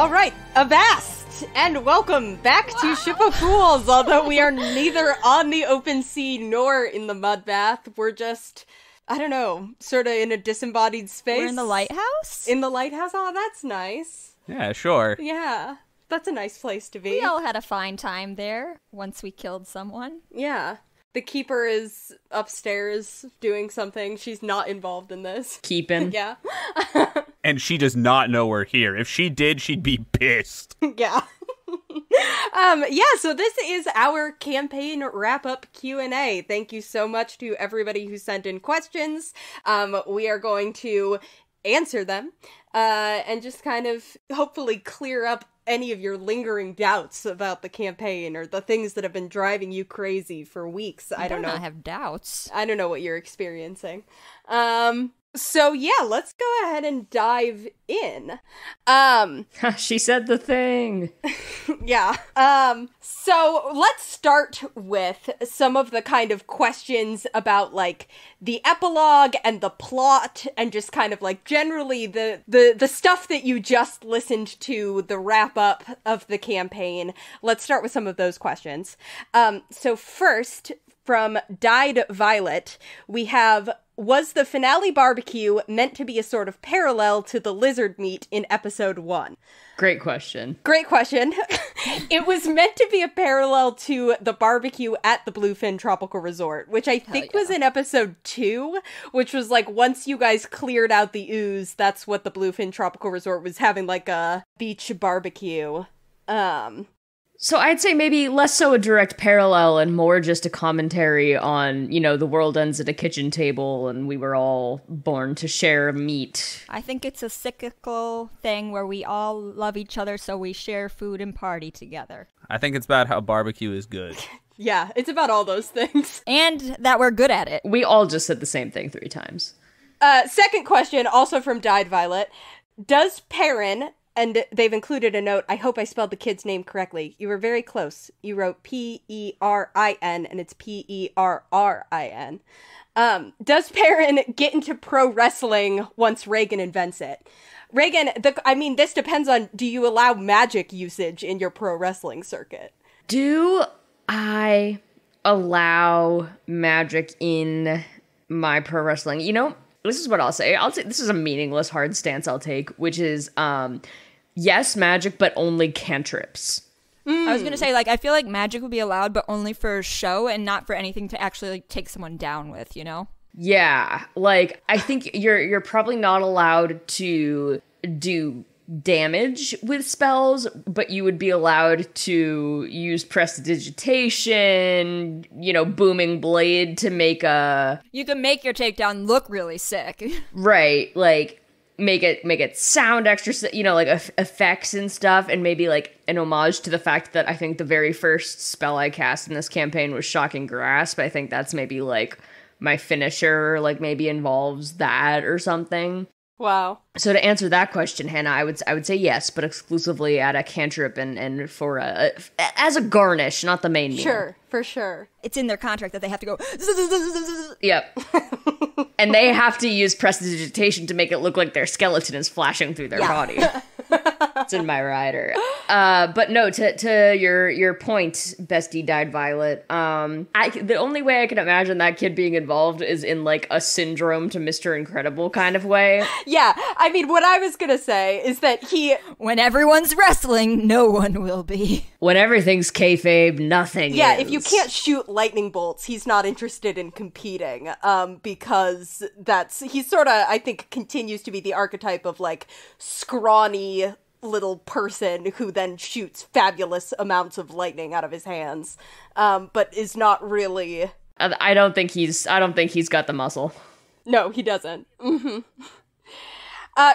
All right, avast, and welcome back to Ship of Fools. Although we are neither on the open sea nor in the mud bath, we're just, I don't know, sort of in a disembodied space. We're in the lighthouse? In the lighthouse? Oh, that's nice. Yeah, sure. Yeah, that's a nice place to be. We all had a fine time there once we killed someone. Yeah. The keeper is upstairs doing something. She's not involved in this. Keeping. Yeah. And she does not know we're here. If she did, she'd be pissed. Yeah. So this is our campaign wrap-up Q&A. Thank you so much to everybody who sent in questions. We are going to answer them, and just kind of hopefully clear up any of your lingering doubts about the campaign or the things that have been driving you crazy for weeks. I don't know. I have doubts. I don't know what you're experiencing. So yeah, let's go ahead and dive in. She said the thing. Yeah. So let's start with some of the kind of questions about like the epilogue and the plot and just kind of like generally the stuff that you just listened to, the wrap up of the campaign. Let's start with some of those questions. So first, from Dyed Violet, we have: was the finale barbecue meant to be a sort of parallel to the lizard meat in episode 1? Great question. Great question. It was meant to be a parallel to the barbecue at the Bluefin Tropical Resort, which I think was in episode 2, which was like once you guys cleared out the ooze, that's what the Bluefin Tropical Resort was having, like a beach barbecue. So I'd say maybe less so a direct parallel and more just a commentary on, you know, the world ends at a kitchen table and we were all born to share meat. I think it's a cyclical thing where we all love each other, so we share food and party together. I think it's about how barbecue is good. Yeah, it's about all those things. And that we're good at it. We all just said the same thing 3 times. Second question, also from Dyed Violet. Does Perrin... And they've included a note. I hope I spelled the kid's name correctly. You were very close. You wrote P-E-R-I-N, and it's P-E-R-R-I-N. Does Perrin get into pro wrestling once Reagan invents it? Reagan, this depends on, do you allow magic usage in your pro wrestling circuit? Do I allow magic in my pro wrestling? You know, this is what I'll say. This is a meaningless hard stance I'll take, which is, yes, magic, but only cantrips. I was gonna say, like, I feel like magic would be allowed, but only for show and not for anything to actually like take someone down with, you know? Yeah, like, I think you're probably not allowed to do damage with spells, but you would be allowed to use prestidigitation, you know, booming blade to make a... You can make your takedown look really sick. Right, like, make it sound extra, you know, like effects and stuff, and maybe like an homage to the fact that I think the very first spell I cast in this campaign was Shocking Grasp. I think that's maybe like my finisher, like maybe involves that or something. Wow. So to answer that question, Hannah, I would say yes, but exclusively at a cantrip and for as a garnish, not the main meal. Sure, for sure. It's in their contract that they have to go... Yep. And they have to use prestidigitation to make it look like their skeleton is flashing through their body. It's in my rider. But no, to your point, bestie Dyed Violet, the only way I can imagine that kid being involved is in like a Syndrome to Mr. Incredible kind of way. Yeah, I mean, what I was gonna say is that when everyone's wrestling, no one will be. When everything's kayfabe, nothing Yeah, is. if you can't shoot lightning bolts, he's not interested in competing, because he sort of, I think, continues to be the archetype of, like, scrawny little person who then shoots fabulous amounts of lightning out of his hands, but is not really... I don't think he's got the muscle. No, he doesn't. Mm-hmm.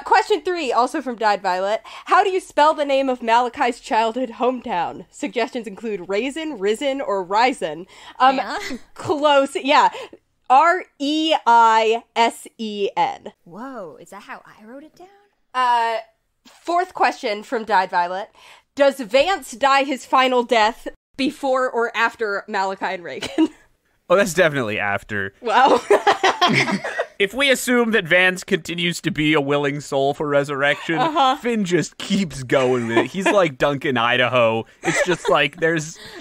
Question 3, also from Dyed Violet. How do you spell the name of Malachi's childhood hometown? Suggestions include Raisin, Risen, or Risen. Yeah? Close, yeah. R-E-I-S-E-N. Whoa, is that how I wrote it down? Fourth question from Dyed Violet. Does Vance die his final death before or after Malachi and Reagan? Oh, that's definitely after. Wow. If we assume that Vance continues to be a willing soul for resurrection, Finn just keeps going with it. He's like Duncan, Idaho. It's just like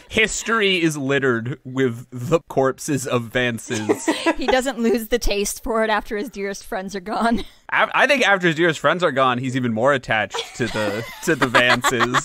history is littered with the corpses of Vances. He doesn't lose the taste for it after his dearest friends are gone. I think after his dearest friends are gone, he's even more attached to the Vances.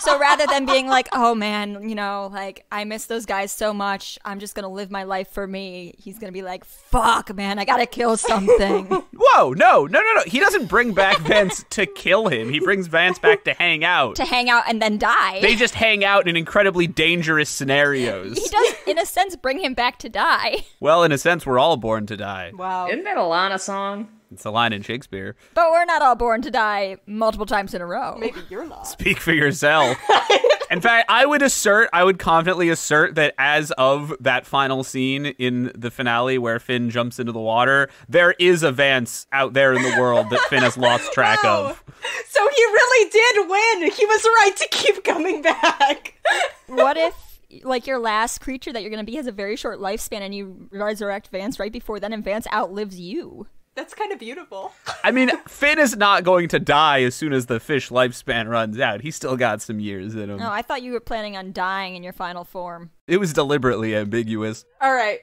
So rather than being like, oh man, like I miss those guys so much, I'm just gonna live my life for me, he's gonna be like, fuck man, I gotta kill something. Whoa, no. He doesn't bring back Vance to kill him. He brings Vance back to hang out. To hang out and then die. They just hang out in incredibly dangerous scenarios. He does, in a sense, bring him back to die. Well, in a sense, we're all born to die. Wow. Isn't that a Lana song? It's a line in Shakespeare. But we're not all born to die multiple times in a row. Maybe you're not. Speak for yourself. In fact, I would confidently assert that as of that final scene in the finale where Finn jumps into the water, there is a Vance out there in the world that Finn has lost track of. So he really did win. He was right to keep coming back. What if, like, your last creature that you're going to be has a very short lifespan and you resurrect Vance right before then and Vance outlives you? That's kind of beautiful. I mean, Finn is not going to die as soon as the fish lifespan runs out. He's still got some years in him. No, I thought you were planning on dying in your final form. It was deliberately ambiguous. All right.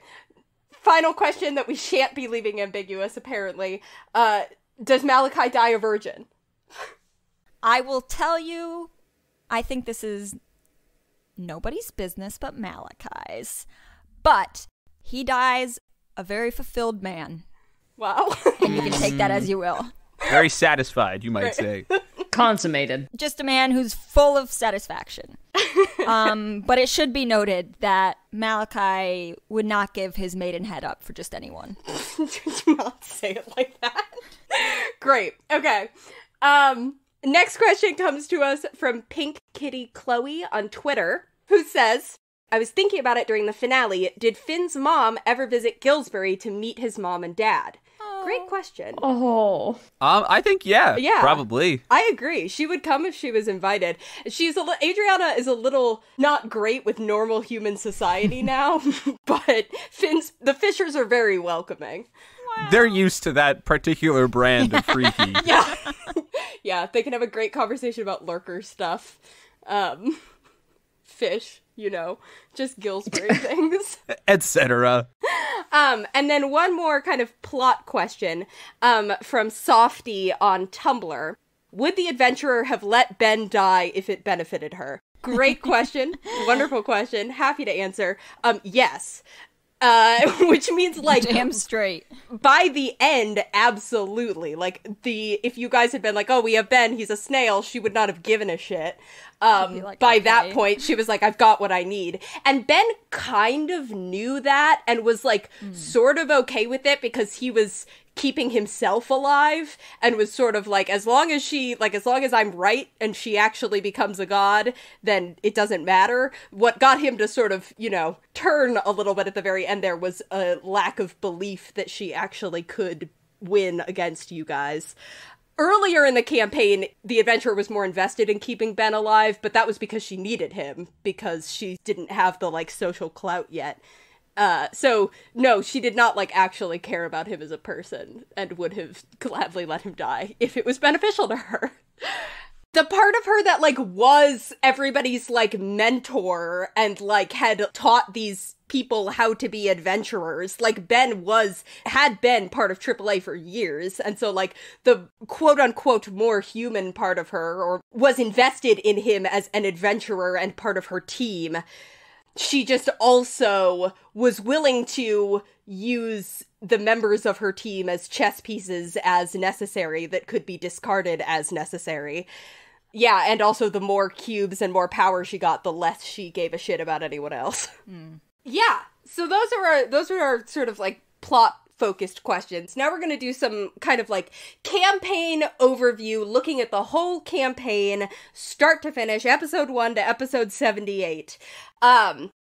Final question that we shan't be leaving ambiguous, apparently. Does Malachi die a virgin? I will tell you, I think this is nobody's business but Malachi's. But he dies a very fulfilled man. Wow. And you can take that as you will. Very satisfied, you might say. Consummated. Just a man who's full of satisfaction. But it should be noted that Malachi would not give his maiden head up for just anyone. Do not say it like that. Great. Okay. Next question comes to us from Pink Kitty Chloe on Twitter, who says, I was thinking about it during the finale. Did Finn's mom ever visit Gillsbury to meet his mom and dad? Great question. Oh. I think, yeah, probably. I agree. She would come if she was invited. Adriana is a little not great with normal human society now, but the Fishers are very welcoming. Wow. They're used to that particular brand of freaky. Yeah. Yeah, they can have a great conversation about lurker stuff. Fish, just Gillsbury things. Etc. And then one more kind of plot question from Softy on Tumblr. Would the adventurer have let Ben die if it benefited her? Great question. Wonderful question. Happy to answer. Yes. Which means, like, damn straight. By the end, absolutely. Like, if you guys had been like, oh, we have Ben, he's a snail, she would not have given a shit. Like, by okay. that point, she was like, I've got what I need. And Ben kind of knew that and was, like, sort of okay with it because he was keeping himself alive and was sort of like, as long as I'm right and she actually becomes a god, then it doesn't matter. What got him to sort of, turn a little bit at the very end there was a lack of belief that she actually could win against you guys. Earlier in the campaign, the adventurer was more invested in keeping Ben alive, but that was because she needed him, because she didn't have the, like, social clout yet. So, no, she did not, like, actually care about him as a person, and would have gladly let him die if it was beneficial to her. The part of her that, like, was everybody's, like, mentor and, like, had taught these people how to be adventurers, like, had been part of AAA for years, and so, like, the quote-unquote more human part of her, or was invested in him as an adventurer and part of her team, she just also was willing to use the members of her team as chess pieces as necessary that could be discarded as necessary. Yeah, and also the more cubes and more power she got, the less she gave a shit about anyone else. Yeah, so those are our sort of, like, plot-focused questions. Now we're going to do some kind of, like, campaign overview, looking at the whole campaign, start to finish, episode 1 to episode 78.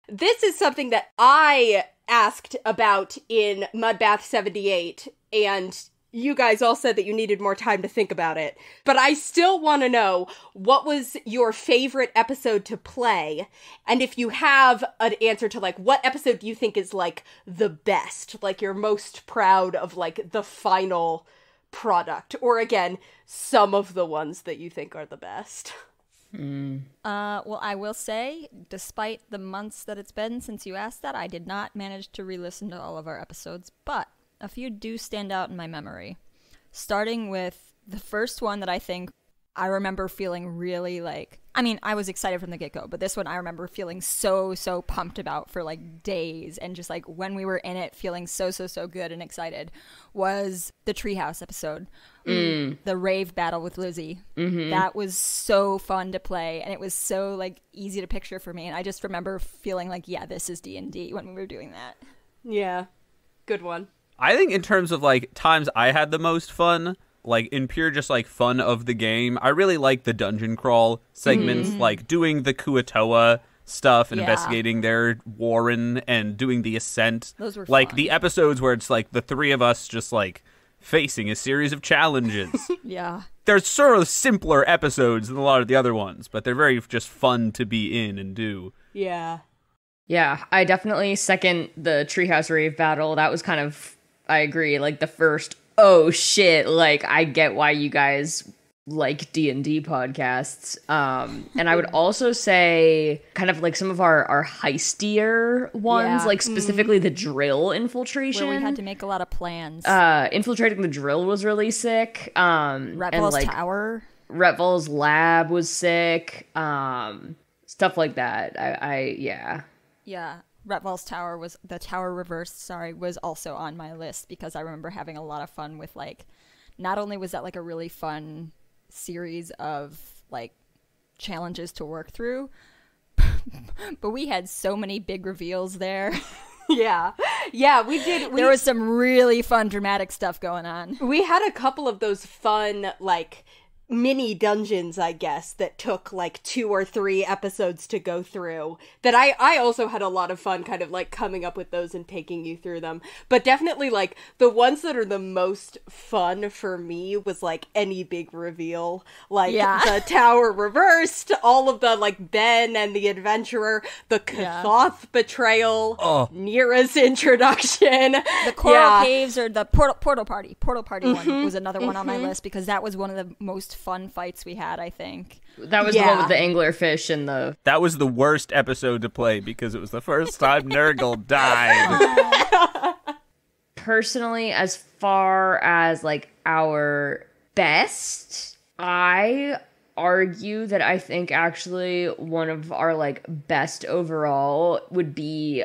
This is something that I asked about in Mudbath 78, and you guys all said that you needed more time to think about it. But I still want to know, what was your favorite episode to play? And if you have an answer to, like, what episode do you think is, like, the best? Like, you're most proud of, like, the final product? Or, again, some of the ones that you think are the best? Well, I will say, despite the months that it's been since you asked that, I did not manage to re-listen to all of our episodes, but a few do stand out in my memory. Starting with the first one that I think I remember feeling really like, I mean, I was excited from the get-go, but this one I remember feeling so pumped about for like days, and just like when we were in it feeling so good and excited, was the Treehouse episode. The rave battle with Lizzie. That was so fun to play, and it was so like easy to picture for me, and I just remember feeling like, yeah, this is D&D when we were doing that. Yeah. Good one. I think in terms of, like, times I had the most fun, like, in pure just, like, fun of the game, I really like the dungeon crawl segments, like, doing the Kuatoa stuff and investigating their warren and doing the ascent. Those were like, fun. the episodes where it's, like, the three of us just, like, facing a series of challenges. Yeah. They're sort of simpler episodes than a lot of the other ones, but they're very just fun to be in and do. Yeah. Yeah, I definitely second the Treehouse Rave battle. That was kind of, I agree, like the first, oh shit, like I get why you guys like D&D podcasts. And I would also say kind of like some of our heistier ones, like specifically the drill infiltration. Where we had to make a lot of plans. Infiltrating the drill was really sick. Retval's Tower. Retval's lab was sick. Stuff like that. Yeah, Retval's Tower was, the Tower Reversed, was also on my list, because I remember having a lot of fun with, like, not only was that, like, a really fun series of, like, challenges to work through, but we had so many big reveals there. Yeah, we did. There was some really fun dramatic stuff going on. We had a couple of those fun, like, mini dungeons, I guess, that took like 2 or 3 episodes to go through, that I also had a lot of fun kind of like coming up with those and taking you through them. But definitely like the ones that are the most fun for me was like any big reveal, like the Tower Reversed, all of the like Ben and the Adventurer, the Kathoth betrayal, Nira's introduction, the Coral Caves, or the Portal Party one was another one on my list, because that was one of the most fun fights we had, I think. That was the one with the anglerfish and the... That was the worst episode to play, because it was the first time Nurgle died. Personally, as far as, like, our best, I argue that I think actually one of our, like, best overall would be,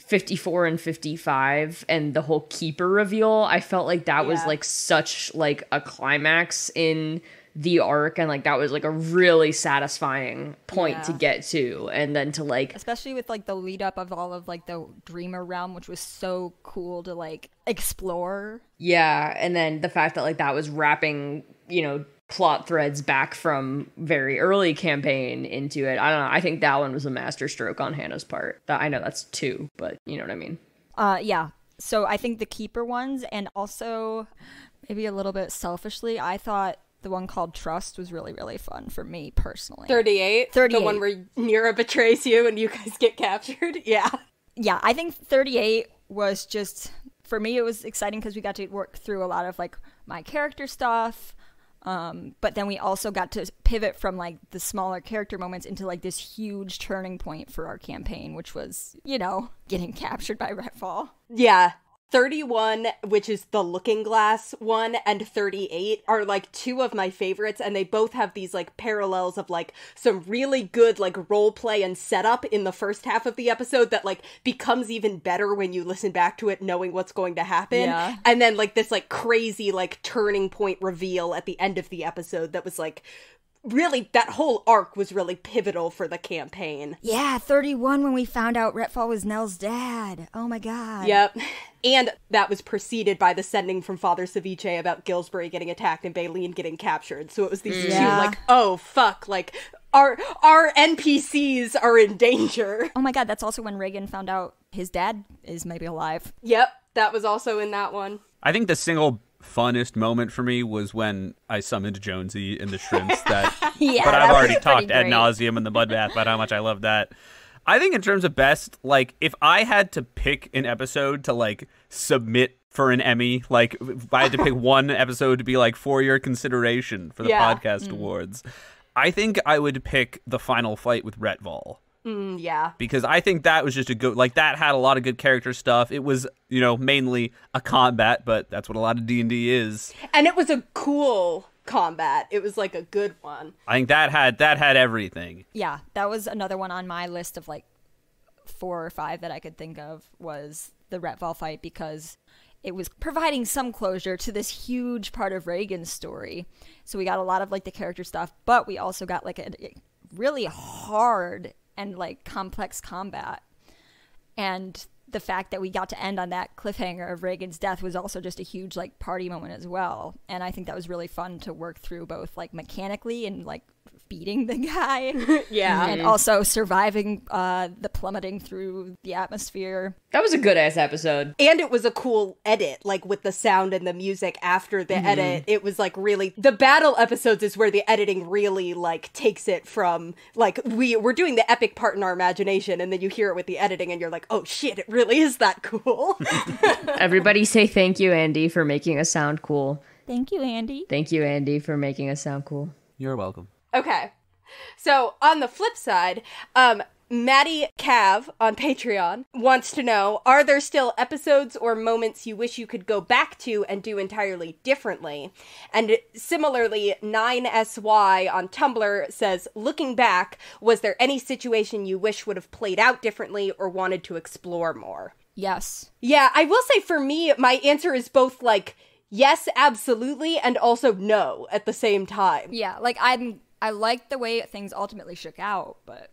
54 and 55 and the whole keeper reveal. I felt like that was like such like a climax in the arc, and like that was like a really satisfying point to get to, and then to like, especially with like the lead up of all of like the Dreamer realm, which was so cool to like explore. And then the fact that like that was wrapping, you know, plot threads back from very early campaign into it. I don't know. I think that one was a masterstroke on Hannah's part. I know that's 2, but you know what I mean? Yeah. So I think the keeper ones, and also maybe a little bit selfishly, I thought the one called Trust was really, really fun for me personally. 38? The one where Nira betrays you and you guys get captured? Yeah. Yeah, I think 38 was just, for me, it was exciting because we got to work through a lot of like my character stuff. But then we also got to pivot from like the smaller character moments into like this huge turning point for our campaign, which was, you know, getting captured by Retfall. Yeah. 31, which is the Looking Glass one, and 38 are like 2 of my favorites, and they both have these like parallels of like some really good like role play and setup in the first half of the episode that like becomes even better when you listen back to it knowing what's going to happen. And then like this like crazy like turning point reveal at the end of the episode that was like really, that whole arc was really pivotal for the campaign. Yeah, 31 when we found out Retfall was Nell's dad. Oh my god. Yep. And that was preceded by the sending from Father Ceviche about Gillsbury getting attacked and Baleen getting captured. So it was these 2 like, oh fuck, like our NPCs are in danger. Oh my god, that's also when Reagan found out his dad is maybe alive. Yep. that was also in that one. I think the single funnest moment for me was when I summoned Jonesy and the shrimps. But I've already talked ad nauseum in the mud bath about how much I love that. I think in terms of best, like, if I had to pick an episode to, like, submit for an Emmy, like, if I had to pick one episode to be, like, for your consideration for the podcast awards, I think I would pick the final fight with Rhett Vol. Yeah. Because I think that was just a good, like, that had a lot of good character stuff. It was, you know, mainly a combat, but that's what a lot of D&D is. And it was a cool combat. It was, like, a good one. I think that had everything. Yeah, that was another one on my list of, like, 4 or 5 that I could think of was the Rhett Vol fight, because it was providing some closure to this huge part of Reagan's story. So we got a lot of, like, the character stuff, but we also got, like, a really hard and, like, complex combat. And the fact that we got to end on that cliffhanger of Reagan's death was also just a huge, like, party moment as well. And I think that was really fun to work through, both, like, mechanically and, like, beating the guy. Yeah. And also surviving the plummeting through the atmosphere. That was a good-ass episode. And it was a cool edit, like, with the sound and the music after the edit. It was, like, really... The battle episodes is where the editing really, like, takes it from... Like, we're doing the epic part in our imagination, and then you hear it with the editing, and you're like, oh, shit, it really is that cool. Everybody say thank you, Andy, for making us sound cool. Thank you, Andy. Thank you, Andy, for making us sound cool. You're welcome. Okay. So, on the flip side, Maddie Cav on Patreon wants to know, are there still episodes or moments you wish you could go back to and do entirely differently? And similarly, 9SY on Tumblr says, looking back, was there any situation you wish would have played out differently or wanted to explore more? Yes. Yeah, I will say for me, my answer is both, like, yes, absolutely, and also no at the same time. Yeah, like, I like the way things ultimately shook out, but...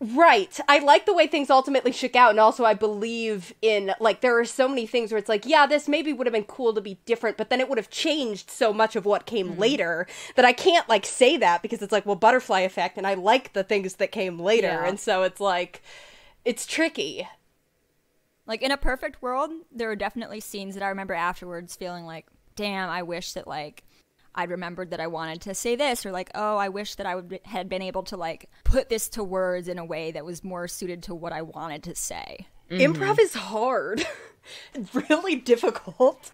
Right. I like the way things ultimately shook out, and also I believe in, like, there are so many things where it's like, yeah, this maybe would have been cool to be different, but then it would have changed so much of what came later that I can't, like, say that, because it's like, well, butterfly effect, and I like the things that came later, and so it's like, it's tricky. Like, in a perfect world, there were definitely scenes that I remember afterwards feeling like, damn, I wish that, like, I'd remembered that I wanted to say this, or like, oh, I wish that I had been able to, like, put this to words in a way that was more suited to what I wanted to say. Improv is hard. Really difficult.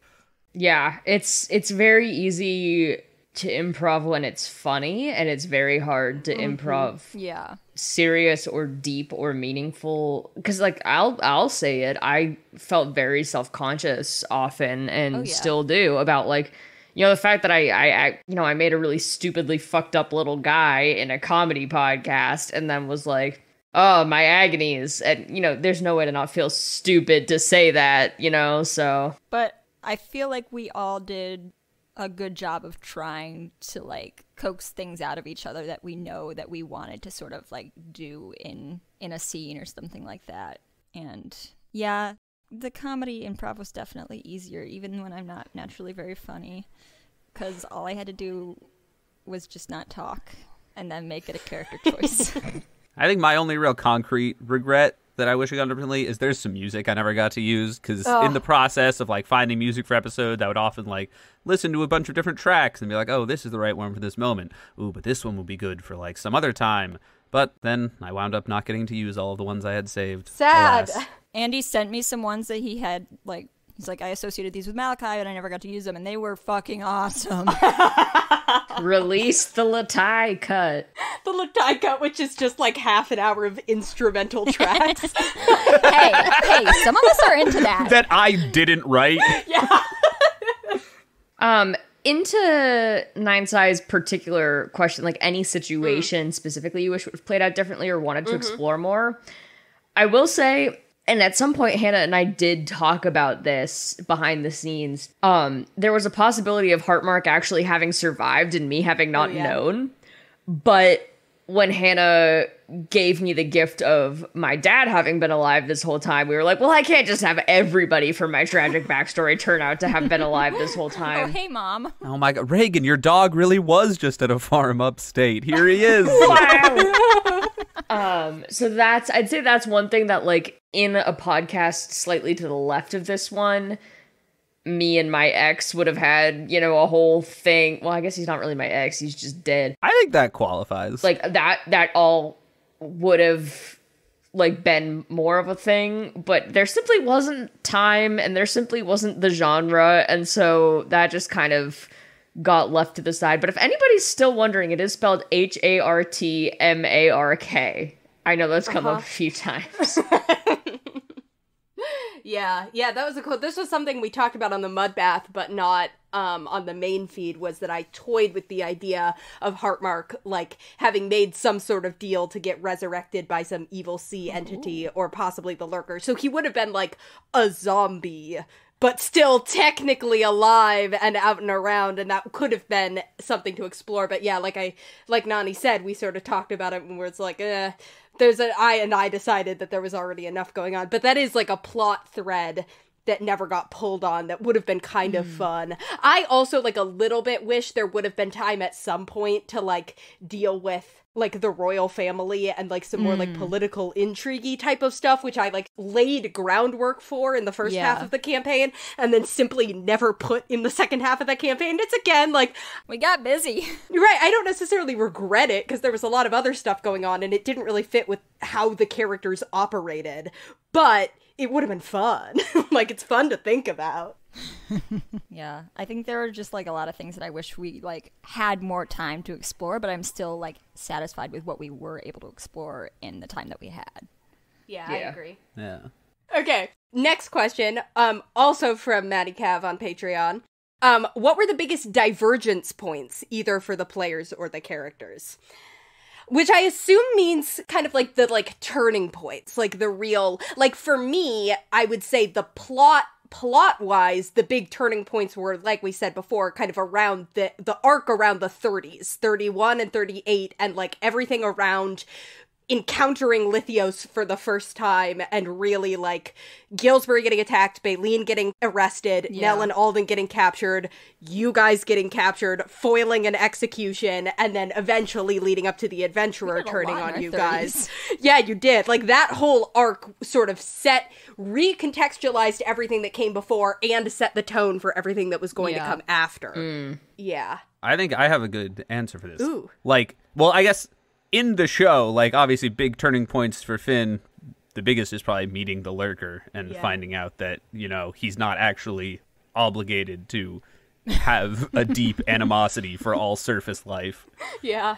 Yeah, it's very easy to improv when it's funny, and it's very hard to improv serious or deep or meaningful, because, like, I'll say it, I felt very self-conscious often, and still do, about, like, you know, the fact that I made a really stupidly fucked up little guy in a comedy podcast, and then was like, oh, my agonies, and, you know, there's no way to not feel stupid to say that, you know, so. But I feel like we all did a good job of trying to, like, coax things out of each other that we know that we wanted to sort of, like, do in a scene or something like that. And yeah, the comedy improv was definitely easier, even when I'm not naturally very funny, because all I had to do was just not talk and then make it a character choice. I think my only real concrete regret that I wish I got differently is there's some music I never got to use, because in the process of, like, finding music for episodes, I would often, like, listen to a bunch of different tracks and be like, oh, this is the right one for this moment. Ooh, but this one will be good for, like, some other time. But then I wound up not getting to use all of the ones I had saved. Sad. Alas. Andy sent me some ones that he had, like, he's like, I associated these with Malachi, and I never got to use them, and they were fucking awesome. Release the Latai cut. The Latai cut, which is just like half an hour of instrumental tracks. hey, some of us are into that. That I didn't write. Yeah. Into Nine Side's particular question, like, any situation specifically you wish would have played out differently or wanted to explore more, I will say, and at some point Hannah and I did talk about this behind the scenes, there was a possibility of Heartmark actually having survived and me having not known. But when Hannah gave me the gift of my dad having been alive this whole time, we were like, well, I can't just have everybody from my tragic backstory turn out to have been alive this whole time. Oh, hey, Mom. Oh my God, Reagan, your dog really was just at a farm upstate. Here he is. Wow. So I'd say that's one thing that, like, in a podcast slightly to the left of this one, me and my ex would have had, you know, a whole thing. Well, I guess he's not really my ex, he's just dead. I think that qualifies. Like, that all would have, like, been more of a thing, but there simply wasn't time, and there simply wasn't the genre, and so that just kind of got left to the side. But if anybody's still wondering, it is spelled Hartmark. I know that's come up a few times. Yeah, that was a cool. This was something we talked about on the Mud Bath, but not on the main feed, was that I toyed with the idea of Hartmark, like, having made some sort of deal to get resurrected by some evil sea entity, or possibly the Lurker. So he would have been, like, a zombie, but still technically alive and out and around, and that could have been something to explore. But yeah, like Nani said, we sort of talked about it when it's like, I decided that there was already enough going on. But that is, like, a plot thread that never got pulled on that would have been kind of fun. I also, like, a little bit wish there would have been time at some point to, like, deal with, like, the royal family and, like, some more, like, political intrigue-y type of stuff, which I, like, laid groundwork for in the first half of the campaign, and then simply never put in the second half of the campaign. It's, again, like... We got busy. You're right, I don't necessarily regret it, because there was a lot of other stuff going on, and it didn't really fit with how the characters operated, but it would have been fun. Like, it's fun to think about. Yeah, I think there are just, like, a lot of things that I wish we, like, had more time to explore, but I'm still, like, satisfied with what we were able to explore in the time that we had. Yeah, I agree. Yeah. Okay, next question, also from Maddie Cav on Patreon. What were the biggest divergence points, either for the players or the characters? Which I assume means kind of like the, like, turning points, like the real, like, for me, I would say the plot-wise, the big turning points were, like we said before, kind of around the arc around the 30s, 31 and 38, and, like, everything around encountering Lithios for the first time, and really, like, Galesbury getting attacked, Baleen getting arrested, Nell and Alden getting captured, you guys getting captured, foiling an execution, and then eventually leading up to the Adventurer turning on you 30s. guys. Yeah, you did. Like, that whole arc sort of recontextualized everything that came before and set the tone for everything that was going to come after. Yeah. I think I have a good answer for this. Ooh. Like, well, I guess in the show, like, obviously big turning points for Finn, the biggest is probably meeting the Lurker and finding out that, you know, he's not actually obligated to have a deep animosity for all surface life. Yeah.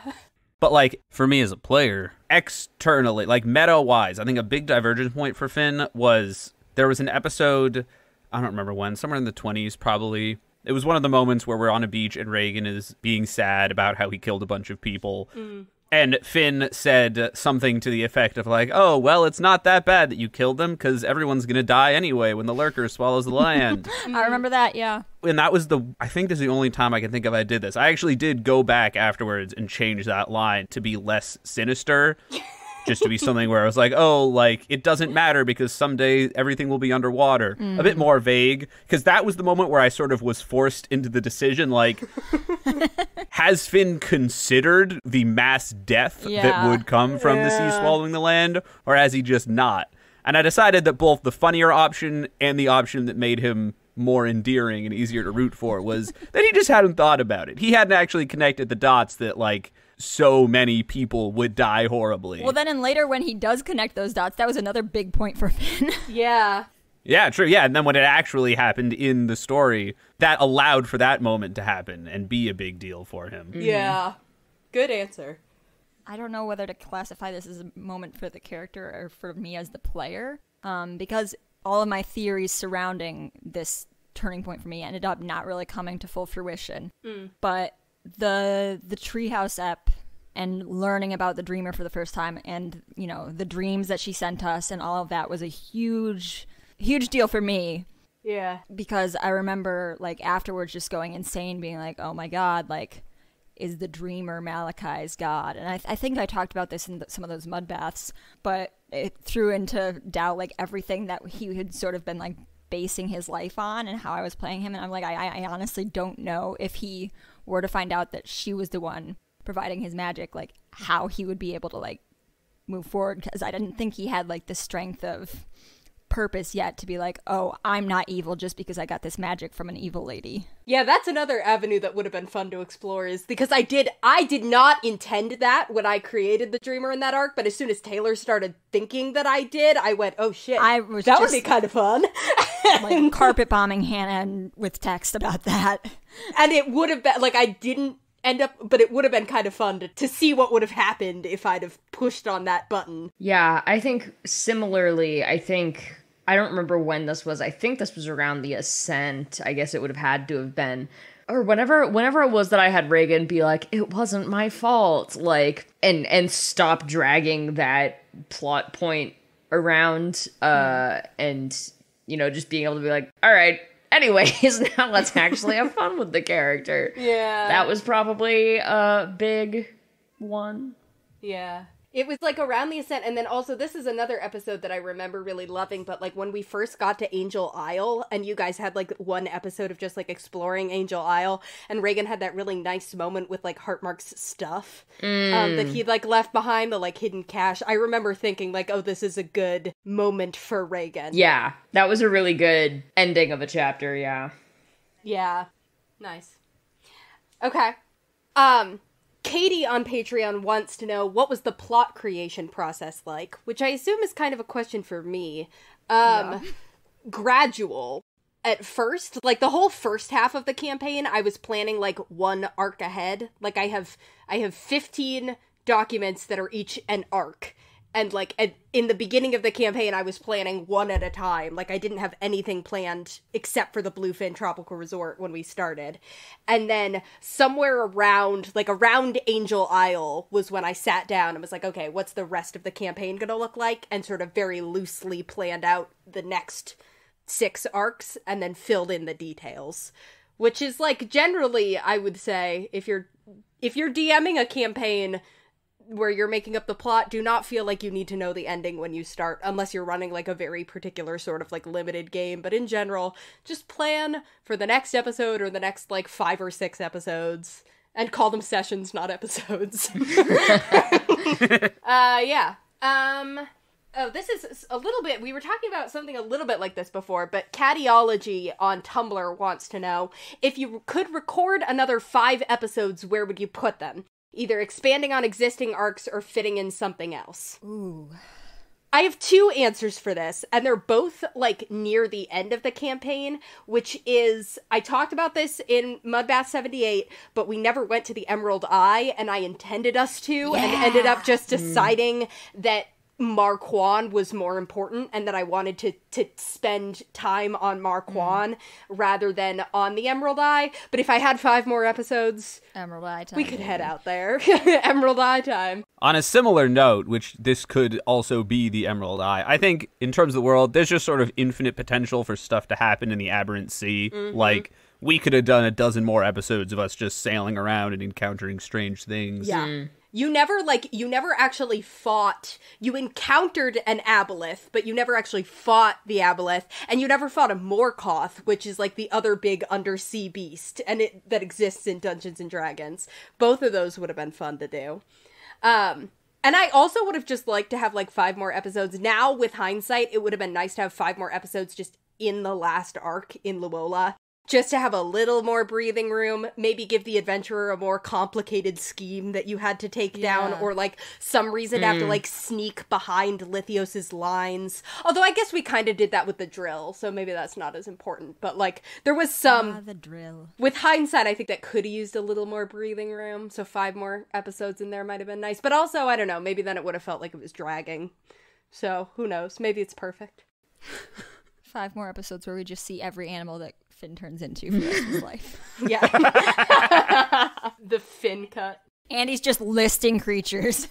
But, like, for me as a player, externally, like, meta-wise, I think a big divergence point for Finn was there was an episode, I don't remember when, somewhere in the 20s probably. It was one of the moments where we're on a beach and Reagan is being sad about how he killed a bunch of people. And Finn said something to the effect of, like, oh, well, it's not that bad that you killed them, because everyone's going to die anyway when the Lurker swallows the land. I remember that, yeah. And that was I think this is the only time I can think of I did this. I actually did go back afterwards and change that line to be less sinister. Just to be something where I was like, oh, like, it doesn't matter because someday everything will be underwater. A bit more vague, because that was the moment where I sort of was forced into the decision, like, has Finn considered the mass death that would come from the sea swallowing the land, or has he just not? And I decided that both the funnier option and the option that made him more endearing and easier to root for was that he just hadn't thought about it. He hadn't actually connected the dots that, like, so many people would die horribly. Well, then and later when he does connect those dots, that was another big point for Finn. Yeah. Yeah, true. Yeah, and then when it actually happened in the story, that allowed for that moment to happen and be a big deal for him. Yeah. Good answer. I don't know whether to classify this as a moment for the character or for me as the player, because all of my theories surrounding this turning point for me ended up not really coming to full fruition. But the Treehouse ep and learning about the Dreamer for the first time, and, you know, the dreams that she sent us and all of that was a huge deal for me. Yeah. Because I remember, like, afterwards just going insane, being like, oh my god, like, is the Dreamer Malachi's god? And I think I talked about this in some of those mud baths, but it threw into doubt, like, everything that he had sort of been, like, basing his life on and how I was playing him. And I'm like, I honestly don't know if he were to find out that she was the one providing his magic, like, how he would be able to, like, move forward, because I didn't think he had like the strength of purpose yet to be like, oh, I'm not evil just because I got this magic from an evil lady. Yeah, that's another avenue that would have been fun to explore, is because I did not intend that when I created the Dreamer in that arc, but as soon as Taylor started thinking that I did, I went, oh shit, that would be kind of fun. Like carpet bombing Hannah with text about that. And it would have been, like, I didn't end up, but it would have been kind of fun to see what would have happened if I'd have pushed on that button. Yeah, I think similarly, I don't remember when this was. I think this was around the Ascent. I guess it would have had to have been, or whenever it was that I had Reagan be like, it wasn't my fault, like, and stop dragging that plot point around, and, you know, just being able to be like, all right, anyways, now let's actually have fun with the character. Yeah. That was probably a big one. Yeah. It was like around the Ascent, and then also this is another episode that I remember really loving, but like when we first got to Angel Isle, and you guys had like one episode of just like exploring Angel Isle, and Reagan had that really nice moment with like Heartmark's stuff that he'd like left behind, the like hidden cache. I remember thinking like, oh, this is a good moment for Reagan. Yeah, that was a really good ending of a chapter, yeah. Yeah. Nice. Okay. Katie on Patreon wants to know, what was the plot creation process like? Which I assume is kind of a question for me. Gradual. At first, like the whole first half of the campaign, I was planning like one arc ahead. Like I have 15 documents that are each an arc. And like in the beginning of the campaign, I was planning one at a time. Like I didn't have anything planned except for the Bluefin Tropical Resort when we started. And then somewhere around Angel Isle was when I sat down and was like, okay, what's the rest of the campaign gonna look like? And sort of very loosely planned out the next 6 arcs and then filled in the details. Which is like generally, I would say, if you're DMing a campaign where you're making up the plot, do not feel like you need to know the ending when you start, unless you're running like a very particular sort of like limited game. But in general, just plan for the next episode or the next like 5 or 6 episodes and call them sessions, not episodes. Yeah. Oh, this is a little bit, we were talking about something a little bit like this before, but Cattyology on Tumblr wants to know, if you could record another 5 episodes, where would you put them? Either expanding on existing arcs or fitting in something else. Ooh. I have 2 answers for this, and they're both, like, near the end of the campaign, which is, I talked about this in Mudbath 78, but we never went to the Emerald Eye, and I intended us to, and ended up just deciding that Marquand was more important, and that I wanted to spend time on Marquand rather than on the Emerald Eye. But if I had 5 more episodes, Emerald Eye time, we could head out there. Emerald Eye time. On a similar note, which this could also be the Emerald Eye, I think in terms of the world, there's just sort of infinite potential for stuff to happen in the Aberrant Sea. Like, we could have done a dozen more episodes of us just sailing around and encountering strange things. Yeah. You never actually fought. You encountered an aboleth, but you never actually fought the aboleth, and you never fought a Morkoth, which is like the other big undersea beast, and that exists in Dungeons and Dragons. Both of those would have been fun to do. And I also would have just liked to have like 5 more episodes. Now, with hindsight, it would have been nice to have 5 more episodes just in the last arc in Luola. Just to have a little more breathing room, maybe give the adventurer a more complicated scheme that you had to take down, or like some reason to have to like sneak behind Lithios's lines. Although I guess we kind of did that with the drill, so maybe that's not as important. But like there was some the drill. With hindsight, I think that could have used a little more breathing room. So 5 more episodes in there might have been nice. But also, I don't know, maybe then it would have felt like it was dragging. So who knows? Maybe it's perfect. 5 more episodes where we just see every animal that Finn turns into for the rest of his life. Yeah. The Finn cut. And he's just listing creatures.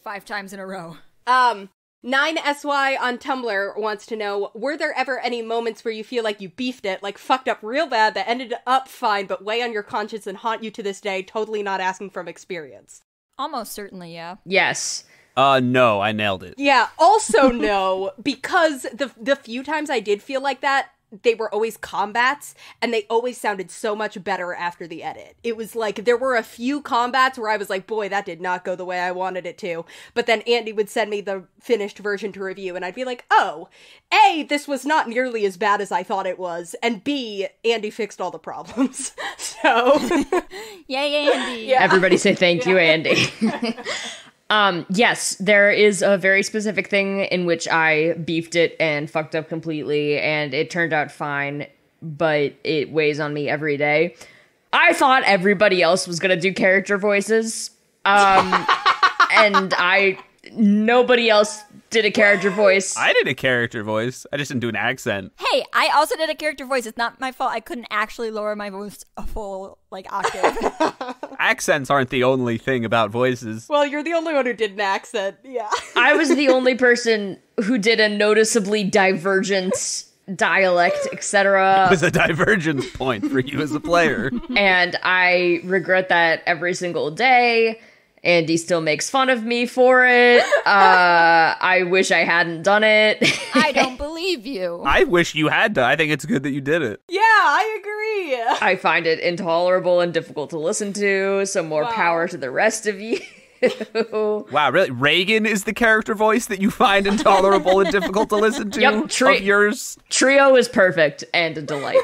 5 times in a row. 9SY on Tumblr wants to know, were there ever any moments where you feel like you beefed it, like fucked up real bad, that ended up fine but weigh on your conscience and haunt you to this day, totally not asking from experience? Almost certainly, yeah. Yes. No, I nailed it. Yeah, also no, because the few times I did feel like that, they were always combats, and they always sounded so much better after the edit. It was like, there were a few combats where I was like, boy, that did not go the way I wanted it to. But then Andy would send me the finished version to review, and I'd be like, oh, A, this was not nearly as bad as I thought it was, and B, Andy fixed all the problems. So... Yay, Andy. Yeah. Everybody say thank you, Andy. Yes, there is a very specific thing in which I beefed it and fucked up completely, and it turned out fine, but it weighs on me every day. I thought everybody else was gonna do character voices, and nobody else did a character voice. I did a character voice. I just didn't do an accent. Hey, I also did a character voice. It's not my fault. I couldn't actually lower my voice a full, octave. Accents aren't the only thing about voices. Well, you're the only one who did an accent, yeah. I was the only person who did a noticeably divergent dialect, etc. It was a divergence point for you as a player. And I regret that every single day. Andy still makes fun of me for it. I wish I hadn't done it. I don't believe you. I wish you had to. I think it's good that you did it. Yeah, I agree. I find it intolerable and difficult to listen to, so more power to the rest of you. Wow, really? Reagan is the character voice that you find intolerable and difficult to listen to? Yep, of yours? Trio is perfect and a delight.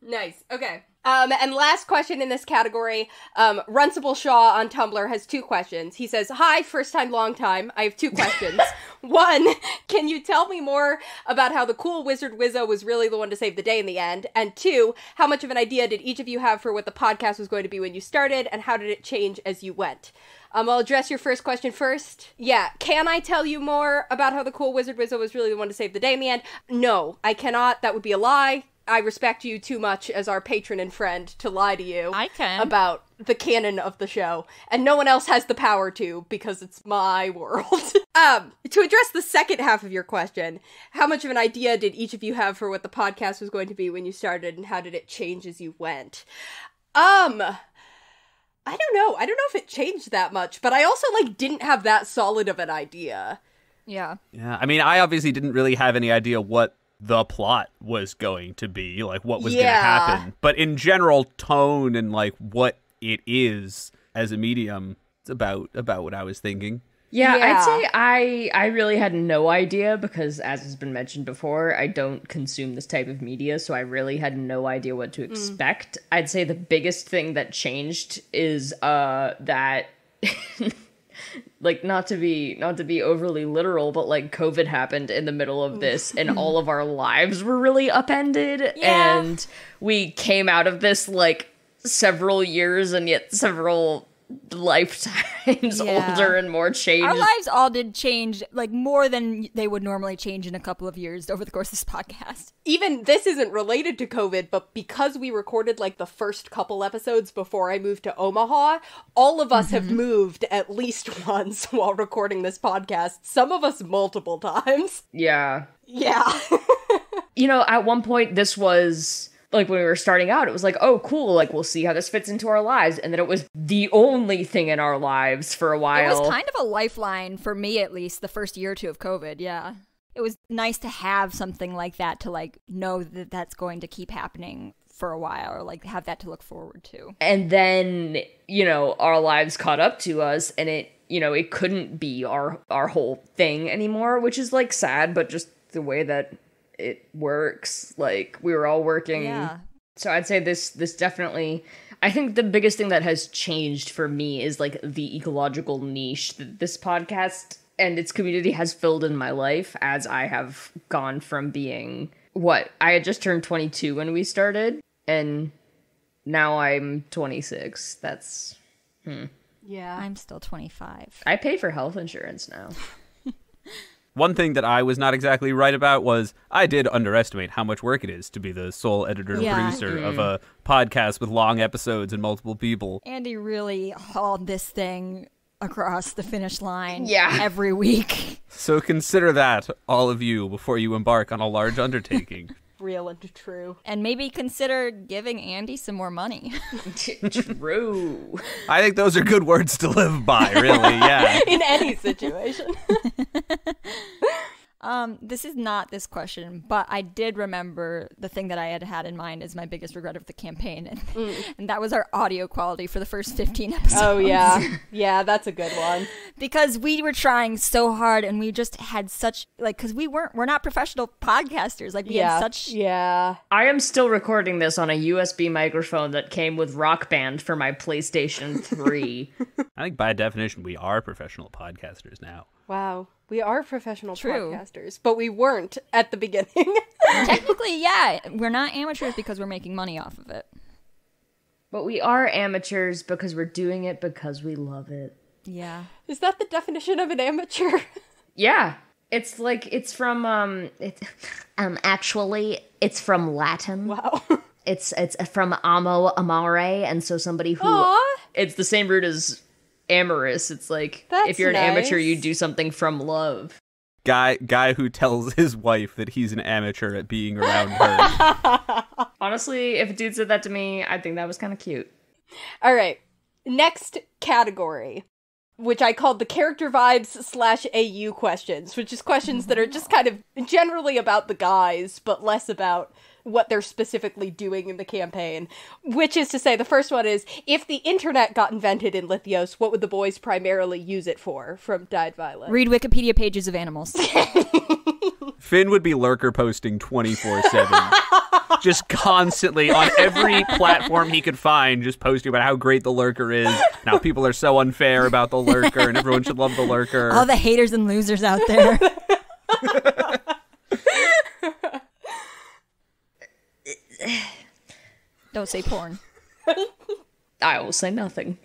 Nice. Okay. And last question in this category, Runcible Shaw on Tumblr has 2 questions. He says, hi, first time, long time. I have 2 questions. 1, can you tell me more about how the cool Wizard Wizzo was really the one to save the day in the end? And 2, how much of an idea did each of you have for what the podcast was going to be when you started, and how did it change as you went? I'll address your first question first. Yeah, can I tell you more about how the cool Wizard Wizzo was really the one to save the day in the end? No, I cannot. That would be a lie. I respect you too much as our patron and friend to lie to you I can. about the canon of the show, and no one else has the power to, because it's my world. To address the second half of your question, how much of an idea did each of you have for what the podcast was going to be when you started, and how did it change as you went? I don't know. I don't know if it changed that much, but I also, didn't have that solid of an idea. Yeah. Yeah, I mean, I obviously didn't really have any idea what the plot was going to be, what was going to happen. But in general, tone and, what it is as a medium, it's about what I was thinking. Yeah, I'd say I really had no idea because, as has been mentioned before, I don't consume this type of media, so I really had no idea what to expect. I'd say the biggest thing that changed is that... not to be overly literal, but COVID happened in the middle of this and all of our lives were really upended. Yeah. And we came out of this several years and yet several lifetimes older and more changed. Our lives all did change, more than they would normally change in a couple of years over the course of this podcast. Even this isn't related to COVID, but because we recorded the first couple episodes before I moved to Omaha, all of us have moved at least once while recording this podcast. Some of us multiple times. Yeah. Yeah. At one point this was... when we were starting out, it was oh, cool, we'll see how this fits into our lives. And then it was the only thing in our lives for a while. It was kind of a lifeline, for me at least, the first year or two of COVID, yeah. It was nice to have something like that to, know that that's going to keep happening for a while, or, have that to look forward to. And then, our lives caught up to us, and it couldn't be our whole thing anymore, which is, sad, but just the way that it works. We were all working. Yeah. So I'd say this definitely, I think the biggest thing that has changed for me is the ecological niche that this podcast and its community has filled in my life as I have gone from being I had just turned 22 when we started, and now I'm 26. That's Yeah. I'm still 25. I pay for health insurance now. One thing that I was not exactly right about was I did underestimate how much work it is to be the sole editor and producer of a podcast with long episodes and multiple people. Andy really hauled this thing across the finish line Yeah. every week. So consider that, all of you, before you embark on a large undertaking. Real and true. And maybe consider giving Andy some more money. True. I think those are good words to live by, really, yeah. In any situation. This is not this question, but I did remember the thing that I had in mind as my biggest regret of the campaign, and that was our audio quality for the first 15 episodes. Oh, yeah. Yeah, that's a good one. Because we were trying so hard, and we just had such, like, because we're not professional podcasters. Like, we had such... Yeah. I am still recording this on a USB microphone that came with Rock Band for my PlayStation 3. I think by definition, we are professional podcasters now. Wow. We are professional podcasters, but we weren't at the beginning. Technically, yeah. We're not amateurs because we're making money off of it. But we are amateurs because we're doing it because we love it. Yeah. Is that the definition of an amateur? Yeah. It's like, it's from, actually, it's from Latin. Wow. It's from amo, amare, and so somebody who... Aww. It's the same root as amorous. It's like, That's if you're an nice. amateur, you do something from love. Guy who tells his wife that he's an amateur at being around her. Honestly, if a dude said that to me, I think that was kind of cute. All right. Next category, which I called the character vibes / AU questions, which is questions that are just kind of generally about the guys, but less about what they're specifically doing in the campaign. Which is to say, the first one is, if the internet got invented in Lithios, what would the boys primarily use it for? From Dyed Violet. Read Wikipedia pages of animals. Finn would be lurker posting 24/7. Just constantly on every platform he could find, just posting about how great the lurker is. Now people are so unfair about the lurker and everyone should love the lurker. All the haters and losers out there. Don't say porn. I will say nothing.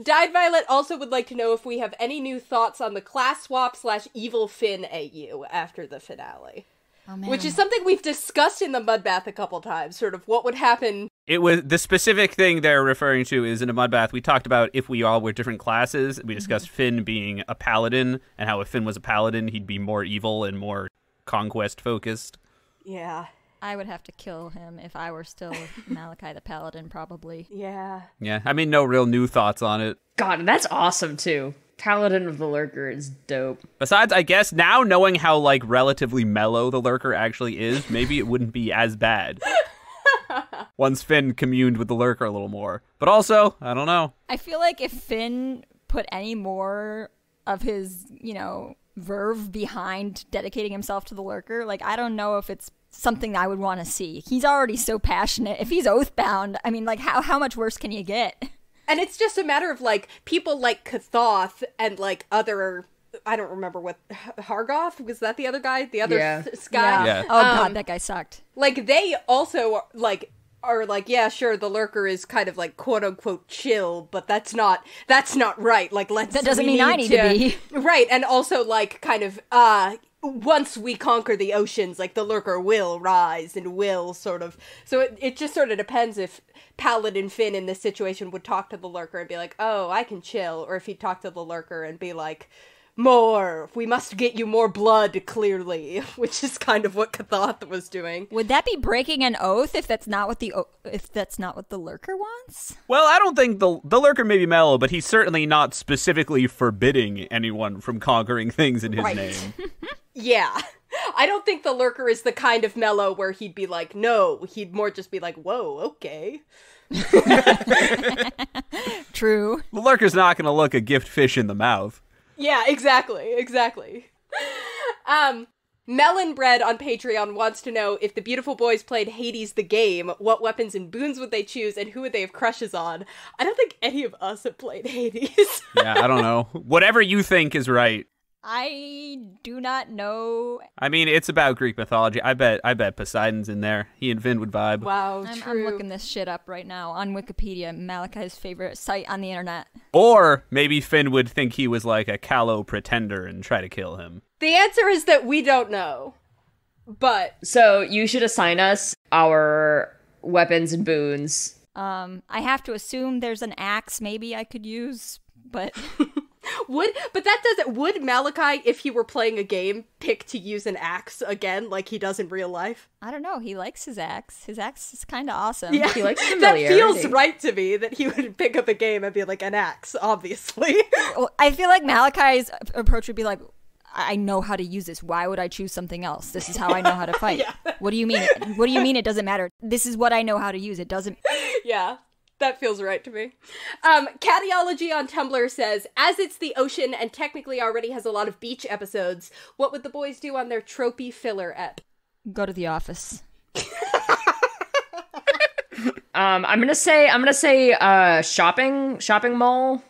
Dyed Violet also would like to know if we have any new thoughts on the class swap / evil Finn AU after the finale. Oh, man. Which is something we've discussed in the Mudbath a couple times, sort of what would happen. It was the specific thing they're referring to is in a Mudbath. We talked about if we all were different classes. We discussed Finn being a paladin and how if Finn was a paladin, he'd be more evil and more conquest focused. Yeah. I would have to kill him if I were still Malachi the Paladin, probably. Yeah. Yeah, I mean, no real new thoughts on it. God, that's awesome, too. Paladin of the Lurker is dope. Besides, I guess now knowing how, like, relatively mellow the Lurker actually is, maybe it wouldn't be as bad. Once Finn communed with the Lurker a little more. But also, I don't know. I feel like if Finn put any more of his, verve behind dedicating himself to the Lurker, like, I don't know if it's something I would want to see. He's already so passionate. If he's oathbound, I mean, like, how much worse can you get? And it's just a matter of, like, people like Kathoth and, like, other... I don't remember what... Hargoth? Was that the other guy? The other guy? Yeah. Oh, God, that guy sucked. Like, they also, like... are like, yeah, sure, the Lurker is kind of like quote-unquote chill, but that's not right. Like, that doesn't mean I need to be. Right, and also, like, kind of, once we conquer the oceans, like, the Lurker will rise and will sort of... So it just sort of depends if Paladin Finn in this situation would talk to the Lurker and be like, oh, I can chill, or if he'd talk to the Lurker and be like... More! We must get you more blood, clearly. Which is kind of what Kathoth was doing. Would that be breaking an oath if that's not what the Lurker wants? Well, I don't think the Lurker may be mellow, but he's certainly not specifically forbidding anyone from conquering things in his name. Yeah. I don't think the Lurker is the kind of mellow where he'd be like, no. He'd more just be like, whoa, okay. True. The Lurker's not going to look a gift fish in the mouth. Yeah, exactly. Melon Bread on Patreon wants to know if the beautiful boys played Hades the game, what weapons and boons would they choose, and who would they have crushes on? I don't think any of us have played Hades. Yeah, I don't know. Whatever you think is right. I do not know. I mean, it's about Greek mythology. I bet Poseidon's in there. He and Finn would vibe. Wow, I'm looking this shit up right now on Wikipedia, Malachi's favorite site on the internet. Or maybe Finn would think he was like a callow pretender and try to kill him. The answer is that we don't know. But... So, you should assign us our weapons and boons. I have to assume there's an axe maybe I could use, but... Would Malachi, if he were playing a game, pick to use an axe again like he does in real life? I don't know. He likes his axe. His axe is kind of awesome. Yeah, he likes That familiarity. feels right to me, that he would pick up a game and be like, an axe, obviously. Well, I feel like Malachi's approach would be like, I know how to use this. Why would I choose something else? This is how I know how to fight. Yeah. What do you mean? What do you mean it doesn't matter? This is what I know how to use. It doesn't. Yeah, that feels right to me. Cattyology on Tumblr says, as it's the ocean and technically already has a lot of beach episodes, what would the boys do on their tropey filler ep? Go to the office. I'm gonna say shopping mall.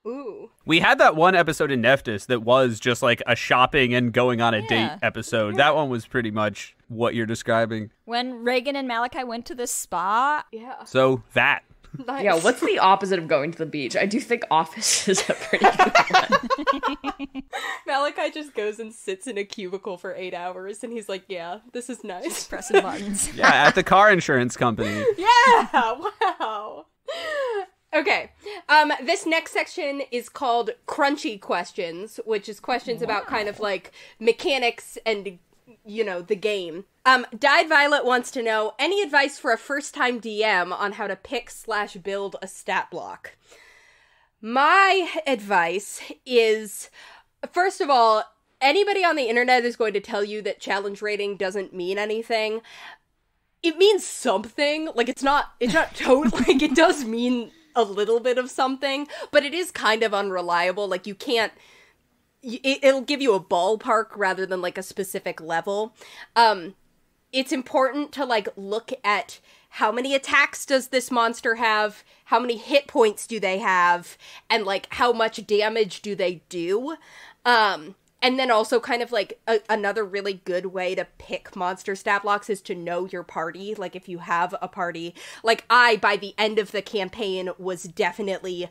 Ooh. We had that one episode in Neftis that was just like a shopping and going on a date episode. That one was pretty much what you're describing. When Reagan and Malachi went to the spa. Yeah. So that. Nice. Yeah, what's the opposite of going to the beach? I do think office is a pretty good one. Malachi just goes and sits in a cubicle for 8 hours, and he's like, yeah, this is nice. Pressing buttons. Yeah, at the car insurance company. Yeah! Wow! Okay, this next section is called Crunchy Questions, which is questions about kind of like mechanics and, you know, the game. Dyed Violet wants to know, any advice for a first-time DM on how to pick/build a stat block? My advice is, first of all, anybody on the internet is going to tell you that challenge rating doesn't mean anything. It means something. Like, it's not totally, like, it does mean a little bit of something, but it is kind of unreliable. Like, you can't, it'll give you a ballpark rather than, like, a specific level. It's important to, like, look at how many attacks does this monster have, how many hit points do they have, and, like, how much damage do they do. And then also kind of, like, another really good way to pick monster stat blocks is to know your party. Like, if you have a party. Like, by the end of the campaign, was definitely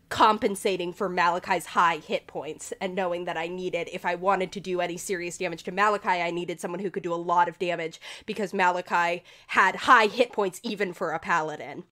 compensating for Malachi's high hit points, and knowing that I needed, if I wanted to do any serious damage to Malachi, I needed someone who could do a lot of damage, because Malachi had high hit points even for a paladin.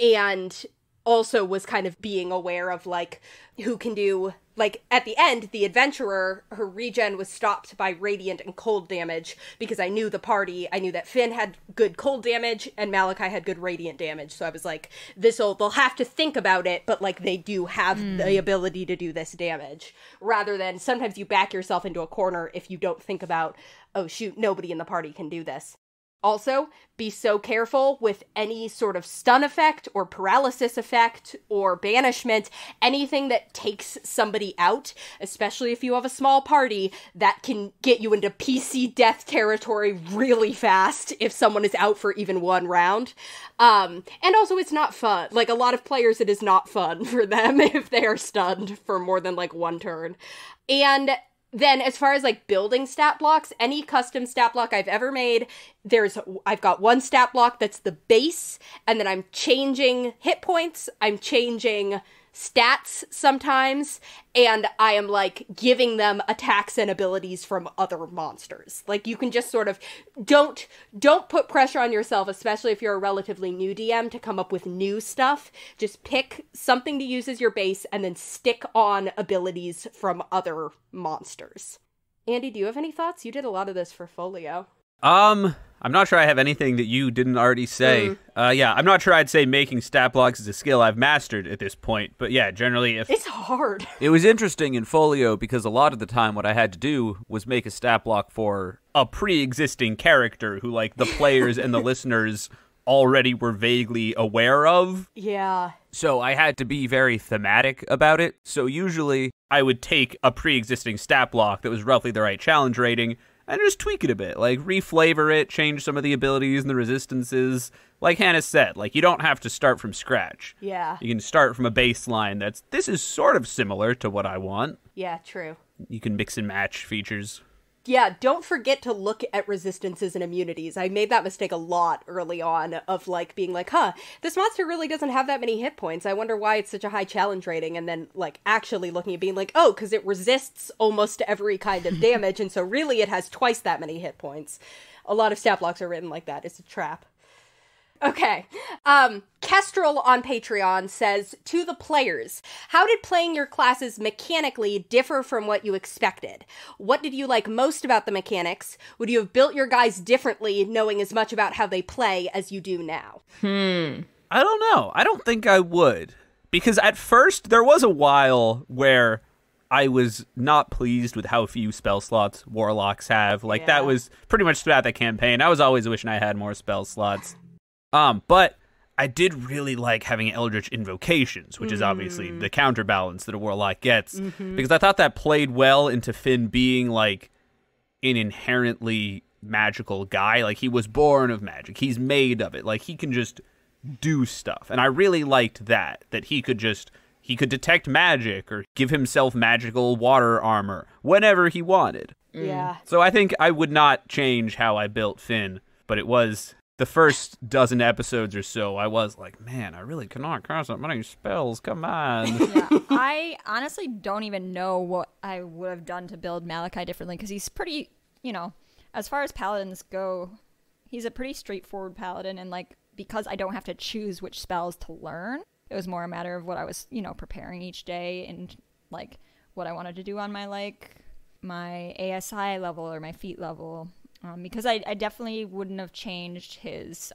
And also was kind of being aware of, like, who can do, like, at the end, the adventurer, her regen was stopped by radiant and cold damage, because I knew the party, I knew that Finn had good cold damage, and Malachi had good radiant damage, so I was like, they'll have to think about it, but, like, they do have the ability to do this damage, rather than sometimes you back yourself into a corner if you don't think about, oh shoot, nobody in the party can do this. Also, be so careful with any sort of stun effect or paralysis effect or banishment, anything that takes somebody out, especially if you have a small party, that can get you into PC death territory really fast if someone is out for even one round. And also it's not fun. Like, a lot of players, it is not fun for them if they are stunned for more than, like, one turn. And then, as far as, like, building stat blocks, any custom stat block I've ever made, I've got one stat block that's the base, and then I'm changing hit points, I'm changing stats sometimes, and I am, like, giving them attacks and abilities from other monsters. Like, you can just sort of, don't put pressure on yourself, especially if you're a relatively new DM, to come up with new stuff. Just pick something to use as your base, and then stick on abilities from other monsters. Andy, do you have any thoughts? You did a lot of this for Folio. I'm not sure I have anything that you didn't already say. Yeah, I'm not sure I'd say making stat blocks is a skill I've mastered at this point. But yeah, generally, if it's hard. It was interesting in Folio because a lot of the time what I had to do was make a stat block for a pre-existing character who, like, the players and the listeners already were vaguely aware of. Yeah. So I had to be very thematic about it. So usually I would take a pre-existing stat block that was roughly the right challenge rating and just tweak it a bit, like reflavor it, change some of the abilities and the resistances. Like Hannah said, like, you don't have to start from scratch. Yeah. You can start from a baseline this is sort of similar to what I want. Yeah, true. You can mix and match features. Yeah, don't forget to look at resistances and immunities. I made that mistake a lot early on of, like, being like, this monster really doesn't have that many hit points. I wonder why it's such a high challenge rating. And then, like, actually looking at being like, oh, because it resists almost every kind of damage, and so really it has twice that many hit points. A lot of stat blocks are written like that. It's a trap. Okay. Kestrel on Patreon says, to the players, how did playing your classes mechanically differ from what you expected? What did you like most about the mechanics? Would you have built your guys differently, knowing as much about how they play as you do now? I don't know. I don't think I would. Because at first, there was a while where I was not pleased with how few spell slots warlocks have. Like, that was pretty much throughout the campaign. I was always wishing I had more spell slots. But I did really like having Eldritch Invocations, which is obviously the counterbalance that a warlock gets. Because I thought that played well into Finn being, like, an inherently magical guy. Like, he was born of magic. He's made of it. Like, he can just do stuff. And I really liked that he could detect magic or give himself magical water armor whenever he wanted. Yeah. So I think I would not change how I built Finn, but it was the first dozen episodes or so, I was like, man, I really cannot cast that many spells. Come on. Yeah, I honestly don't even know what I would have done to build Malachi differently, because he's pretty, as far as paladins go, he's a pretty straightforward paladin, and like, because I don't have to choose which spells to learn, it was more a matter of what I was, preparing each day and like what I wanted to do on my ASI level or my feat level. Because I definitely wouldn't have changed his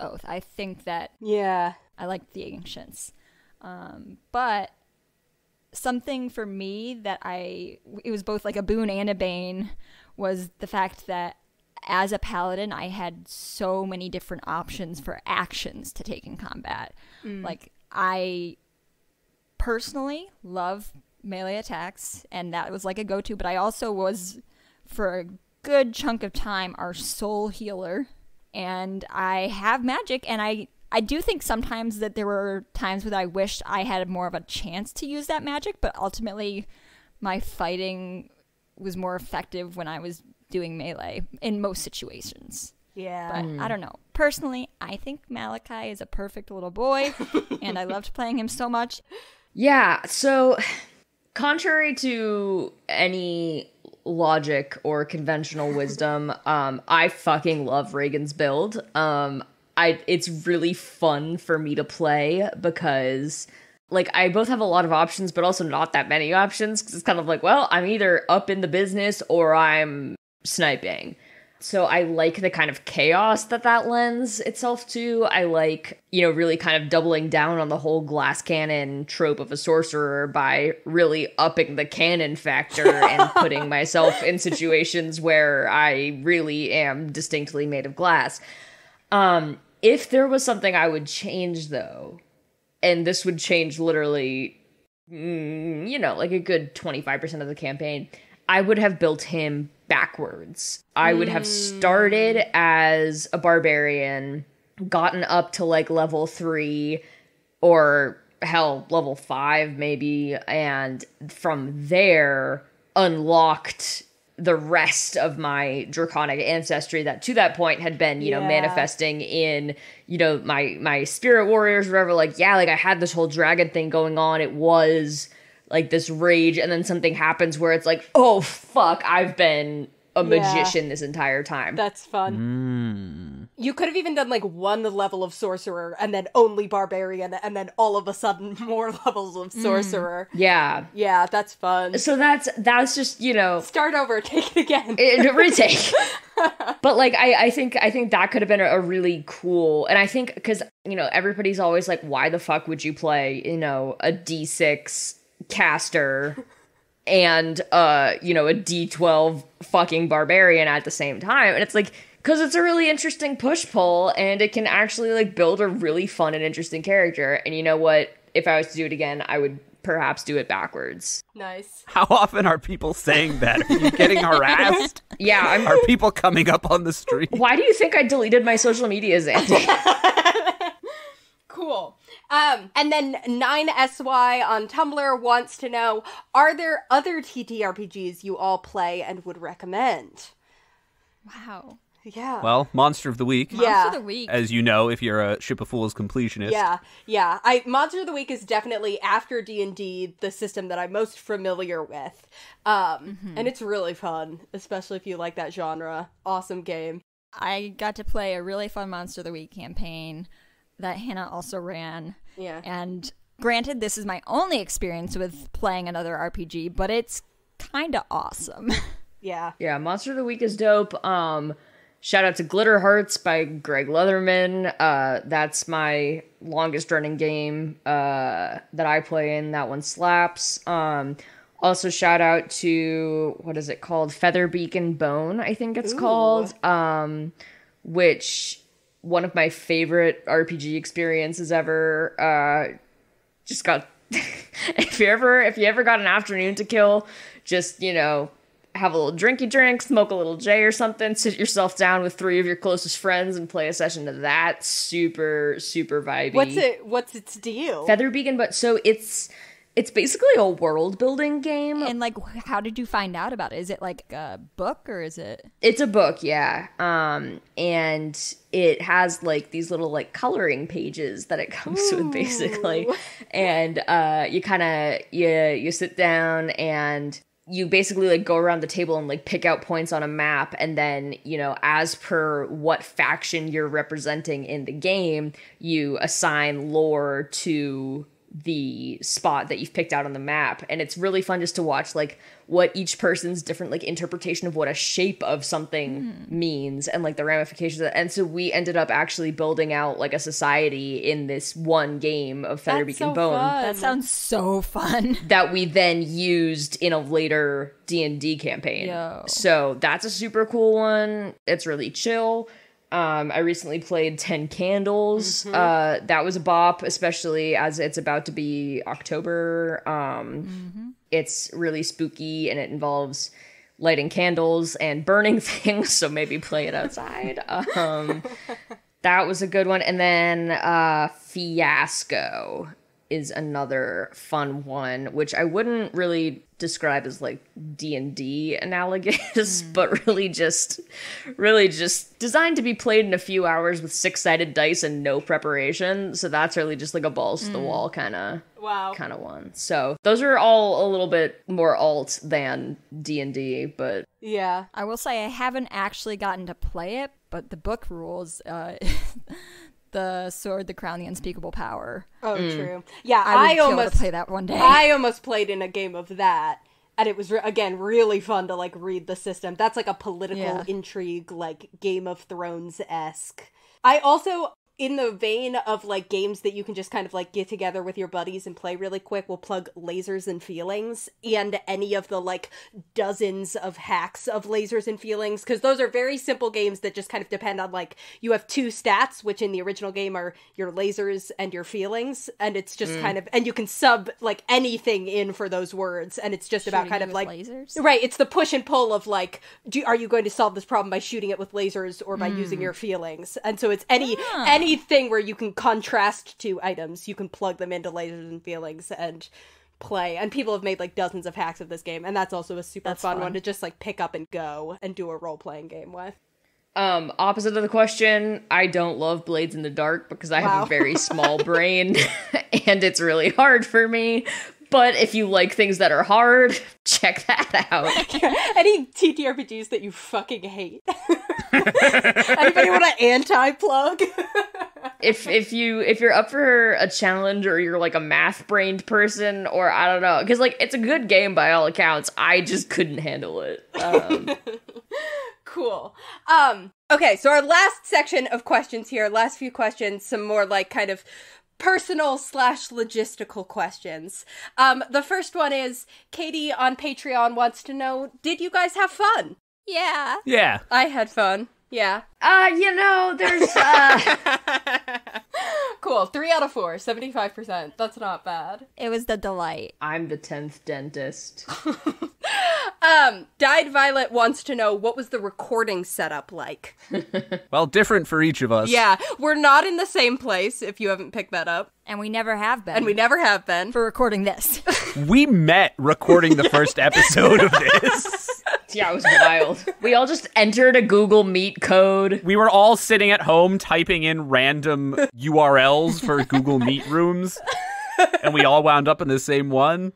oath. I think that I liked the ancients. But something for me that it was both like a boon and a bane was the fact that as a paladin, I had so many different options for actions to take in combat. Like, I personally love melee attacks, and that was like a go-to, but I also was, for a good chunk of time, our soul healer, and I have magic, and I do think sometimes that there were times when I wished I had more of a chance to use that magic, but ultimately my fighting was more effective when I was doing melee in most situations. Yeah. But I don't know. Personally, I think Malachi is a perfect little boy, and I loved playing him so much. Yeah, so contrary to any logic or conventional wisdom, I fucking love Reagan's build. It's really fun for me to play because, like, I both have a lot of options, but also not that many options, because it's kind of like, well, I'm either up in the business or I'm sniping. So I like the kind of chaos that lends itself to. I like, really kind of doubling down on the whole glass cannon trope of a sorcerer by really upping the cannon factor and putting myself in situations where I really am distinctly made of glass. If there was something I would change, though, and this would change literally, like a good 25% of the campaign, I would have built him backwards. I would have started as a barbarian, gotten up to like level 3 or hell, level 5 maybe, and from there unlocked the rest of my draconic ancestry that to that point had been, manifesting in, my spirit warriors, whatever. Like, I had this whole dragon thing going on. It was like this rage, and then something happens where it's like, oh fuck, I've been a magician this entire time. That's fun. You could have even done like one level of sorcerer and then only barbarian, and then all of a sudden more levels of sorcerer. Yeah, that's fun. So that's just, start over, take it again. Retake. But like, I think that could have been a really cool, and I think because everybody's always like, why the fuck would you play a D6 caster and a D12 fucking barbarian at the same time? And it's like, because it's a really interesting push-pull, and it can actually like build a really fun and interesting character. And you know what? If I was to do it again, I would perhaps do it backwards. Nice. How often are people saying that? Are you getting harassed? Yeah. Are people coming up on the street? Why do you think I deleted my social media, Xanthi? Cool. And then 9SY on Tumblr wants to know, are there other TTRPGs you all play and would recommend? Wow. Yeah. Well, Monster of the Week. Yeah. Monster of the Week. As you know, if you're a Ship of Fools completionist. Yeah. Monster of the Week is definitely, after D&D, the system that I'm most familiar with. And it's really fun, especially if you like that genre. Awesome game. I got to play a really fun Monster of the Week campaign that Hannah also ran. Yeah. And granted, this is my only experience with playing another RPG, but it's kind of awesome. Yeah. Yeah, Monster of the Week is dope. Shout out to Glitter Hearts by Greg Leatherman. That's my longest running game that I play in. That one slaps. Also shout out to, what is it called? Featherbeak and Bone, I think it's called. Which, one of my favorite RPG experiences ever. Just got, if you ever got an afternoon to kill, just, have a little drinky drink, smoke a little J or something, sit yourself down with 3 of your closest friends and play a session of that. Super, super vibey. What's its deal? Featherbeak and Bone. So it's basically a world building game. And like, how did you find out about it? Is it like a book or is it? It's a book, yeah. And it has like these little like coloring pages that it comes with basically. And you sit down and you basically like go around the table and like pick out points on a map, and then, as per what faction you're representing in the game, you assign lore to the spot that you've picked out on the map. And it's really fun just to watch like what each person's different like interpretation of what a shape of something means and like the ramifications of it. And so we ended up actually building out like a society in this one game of Featherbeak and Bone. That sounds so fun. That we then used in a later D&D campaign. Yo. So that's a super cool one. It's really chill. I recently played 10 Candles. That was a bop, especially as it's about to be October. It's really spooky and it involves lighting candles and burning things, so maybe play it outside. That was a good one. And then Fiasco is another fun one, which I wouldn't really describe as like D&D analogous, but really just designed to be played in a few hours with 6-sided dice and no preparation. So that's really just like a balls to the wall kind of one. So those are all a little bit more alt than D&D, but Yeah. I will say I haven't actually gotten to play it, but the book rules, The Sword, the Crown, the Unspeakable Power. Oh, true. Yeah, I would be able to play that one day. I almost played in a game of that, and it was again really fun to like read the system. That's like a political intrigue, like Game of Thrones-esque. I also, in the vein of like games that you can just kind of like get together with your buddies and play really quick, will plug Lasers and Feelings and any of the like dozens of hacks of Lasers and Feelings, because those are very simple games that just kind of depend on like, you have 2 stats, which in the original game are your lasers and your feelings, and it's just kind of, and you can sub like anything in for those words, and it's just about kind of like lasers? Right, it's the push and pull of like, are you going to solve this problem by shooting it with lasers or by using your feelings? And so it's anything where you can contrast 2 items, you can plug them into Lasers and Feelings and play. And people have made like dozens of hacks of this game, and that's also a super fun one to just like pick up and go and do a role-playing game with. Opposite of the question, I don't love Blades in the Dark because I have a very small brain and it's really hard for me. But if you like things that are hard, check that out. Any TTRPGs that you fucking hate? Anybody want to anti-plug? If you're up for a challenge, or you're like a math-brained person, or I don't know, because like it's a good game by all accounts, I just couldn't handle it. Cool. Okay, so our last section of questions here, last few questions, some more like kind of personal / logistical questions. The first one is, Katie on Patreon wants to know, did you guys have fun? Yeah. Yeah. I had fun. Yeah. There's Cool. 3 out of 4, 75%. That's not bad. It was the delight. I'm the 10th dentist. Dyed Violet wants to know, what was the recording setup like? Well, different for each of us. Yeah, we're not in the same place, if you haven't picked that up. And we never have been. And we never have been. For recording this. We met recording the first episode of this. Yeah, it was wild. We all just entered a Google Meet code. We were all sitting at home typing in random URLs for Google Meet rooms, and we all wound up in the same one.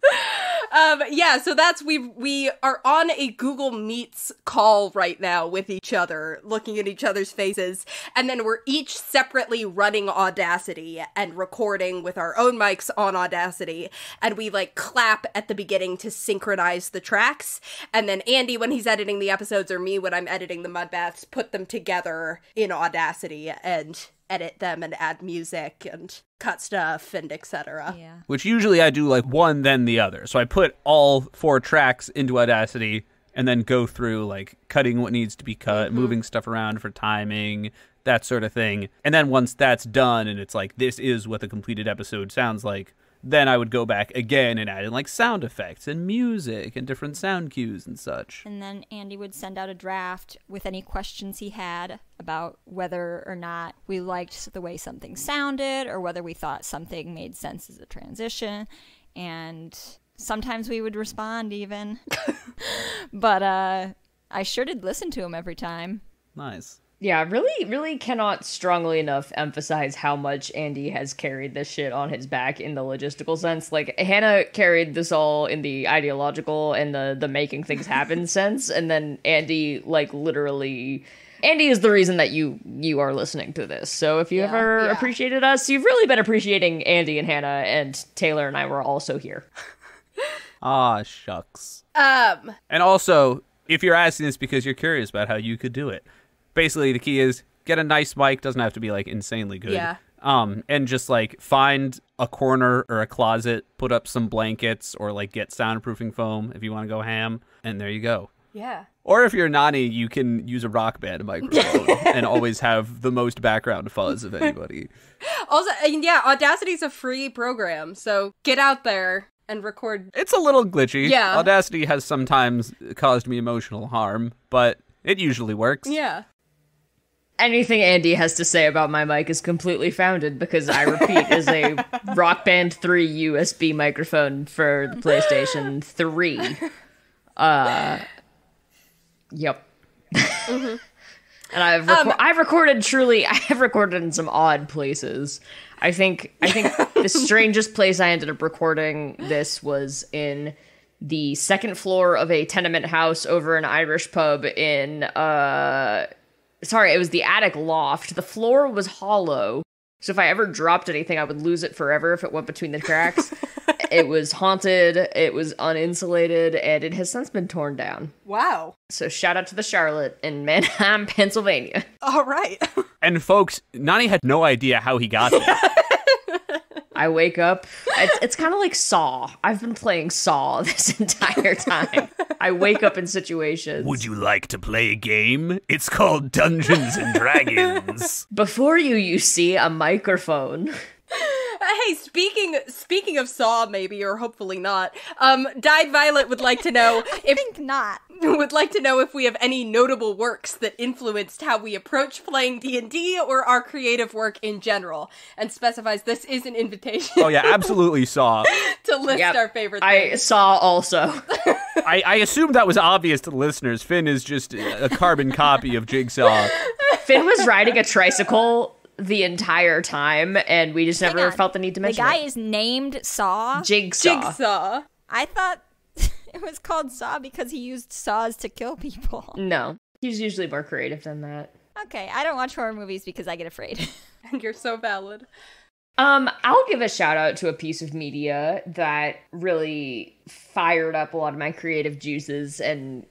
Yeah, so that's we are on a Google Meets call right now with each other, looking at each other's faces, and then we're each separately running Audacity and recording with our own mics on Audacity, and we like clap at the beginning to synchronize the tracks, and then Andy, when he's editing the episodes, or me when I'm editing the Mudbaths, put them together in Audacity and edit them and add music and cut stuff and etc. Yeah. Which usually I do like one, then the other. So I put all 4 tracks into Audacity and then go through like cutting what needs to be cut, moving stuff around for timing, that sort of thing. And then once that's done and it's like, this is what the completed episode sounds like, then I would go back again and add in like sound effects and music and different sound cues and such. And then Andy would send out a draft with any questions he had about whether or not we liked the way something sounded or whether we thought something made sense as a transition. And sometimes we would respond even. But I sure did listen to him every time. Nice. Yeah, really cannot strongly enough emphasize how much Andy has carried this shit on his back in the logistical sense. Like, Hannah carried this all in the ideological and the making things happen sense, and then Andy, like, literally... Andy is the reason that you are listening to this. So if you ever appreciated us, you've really been appreciating Andy and Hannah, and Taylor and I were also here. Ah, shucks. And also, if you're asking this because you're curious about how you could do it, basically the key is get a nice mic, doesn't have to be like insanely good. Yeah. And just like find a corner or a closet, put up some blankets or like get soundproofing foam if you want to go ham, and there you go. Yeah. Or if you're Nani, you can use a Rock Band microphone and always have the most background fuzz of anybody. Also, yeah, Audacity's a free program, so get out there and record. It's a little glitchy. Yeah. Audacity has sometimes caused me emotional harm, but it usually works. Yeah. Anything Andy has to say about my mic is completely founded because I repeat is a Rock Band 3 USB microphone for the PlayStation 3. Yep. And I've recorded in some odd places. I think the strangest place I ended up recording this was in the second floor of a tenement house over an Irish pub in it was the attic loft. The floor was hollow, so if I ever dropped anything, I would lose it forever if it went between the cracks. It was haunted, it was uninsulated, and it has since been torn down. Wow. So shout out to the Charlotte in Manheim, Pennsylvania. All right. And folks, Nani had no idea how he got there. I wake up. It's kind of like Saw. I've been playing Saw this entire time. I wake up in situations. Would you like to play a game? It's called Dungeons and Dragons. Before you see a microphone. Hey, speaking of Saw, maybe, or hopefully not, Dyed Violet would like to know if... think not. Would like to know if we have any notable works that influenced how we approach playing D&D or our creative work in general, and specifies this is an invitation. Oh yeah, absolutely Saw. To list our favorite things. I Saw also. I assumed that was obvious to the listeners. Finn is just a carbon copy of Jigsaw. Finn was riding a tricycle the entire time, and we just never felt the need to mention The guy it. is named Saw? Jigsaw. I thought it was called Saw because he used saws to kill people. No, he's usually more creative than that. Okay, I don't watch horror movies because I get afraid. And you're so valid. I'll give a shout out to a piece of media that really fired up a lot of my creative juices and,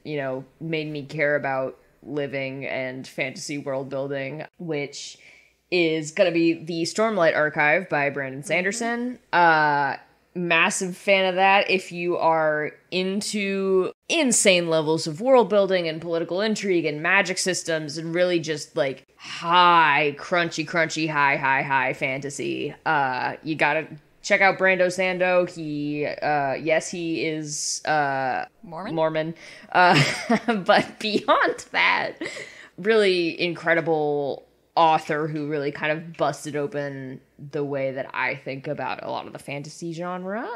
made me care about living and fantasy world building, which is going to be the Stormlight Archive by Brandon Sanderson. Massive fan of that. If you are into insane levels of world building and political intrigue and magic systems and really just like high, crunchy, high fantasy, you gotta check out Brando Sando. He is Mormon. But beyond that, really incredible author who really kind of busted open the way that I think about a lot of the fantasy genre.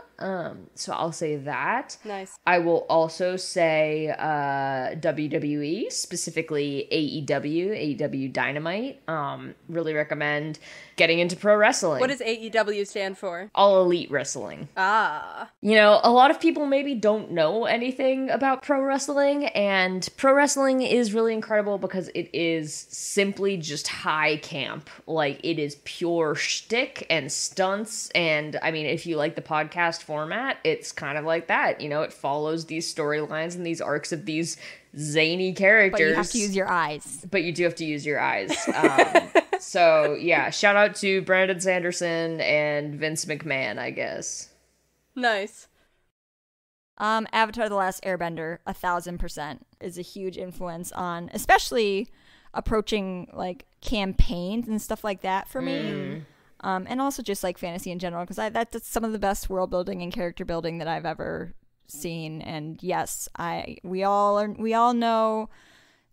So I'll say that. Nice. I will also say WWE, specifically AEW Dynamite. Really recommend getting into pro wrestling. What does AEW stand for? All Elite Wrestling. Ah. You know, a lot of people maybe don't know anything about pro wrestling, and pro wrestling is really incredible because it is simply just high camp. Like, it is pure shtick and stunts, and I mean, if you like the podcast format, it's kind of like that. You know, it follows these storylines and these arcs of these zany characters. But you have to use your eyes. But you do have to use your eyes. So, yeah, shout out to Brandon Sanderson and Vince McMahon, I guess. Nice. Avatar: The Last Airbender, 1,000% is a huge influence on, especially approaching like campaigns and stuff like that for me. And also just like fantasy in general, because that's some of the best world building and character building that I've ever seen. And yes, we all know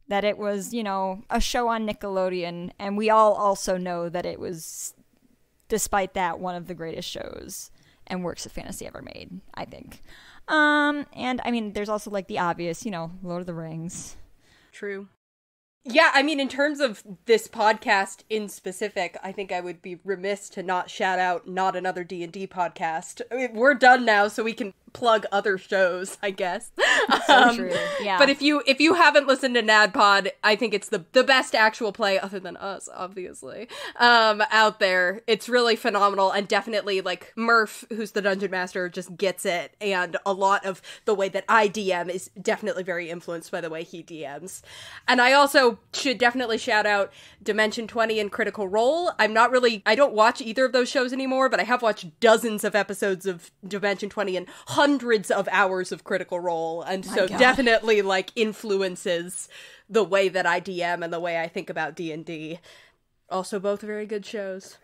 that it was, you know, a show on Nickelodeon, and we all also know that it was, despite that, one of the greatest shows and works of fantasy ever made, I think. And I mean, there's also like the obvious, you know, Lord of the Rings. True. Yeah, I mean, in terms of this podcast in specific, I think I would be remiss to not shout out Not Another D&D podcast. I mean, we're done now, so we can plug other shows, I guess. So true. Yeah. But if you haven't listened to NADPod, I think it's the best actual play, other than us, obviously, out there. It's really phenomenal, and definitely, like, Murph, who's the Dungeon Master, just gets it, and a lot of the way that I DM is definitely very influenced by the way he DMs. And I also should definitely shout out Dimension 20 and Critical Role. I don't watch either of those shows anymore, but I have watched dozens of episodes of Dimension 20 and hundreds of hours of Critical Role, and so definitely like influences the way that I DM and the way I think about D&D. Also both very good shows.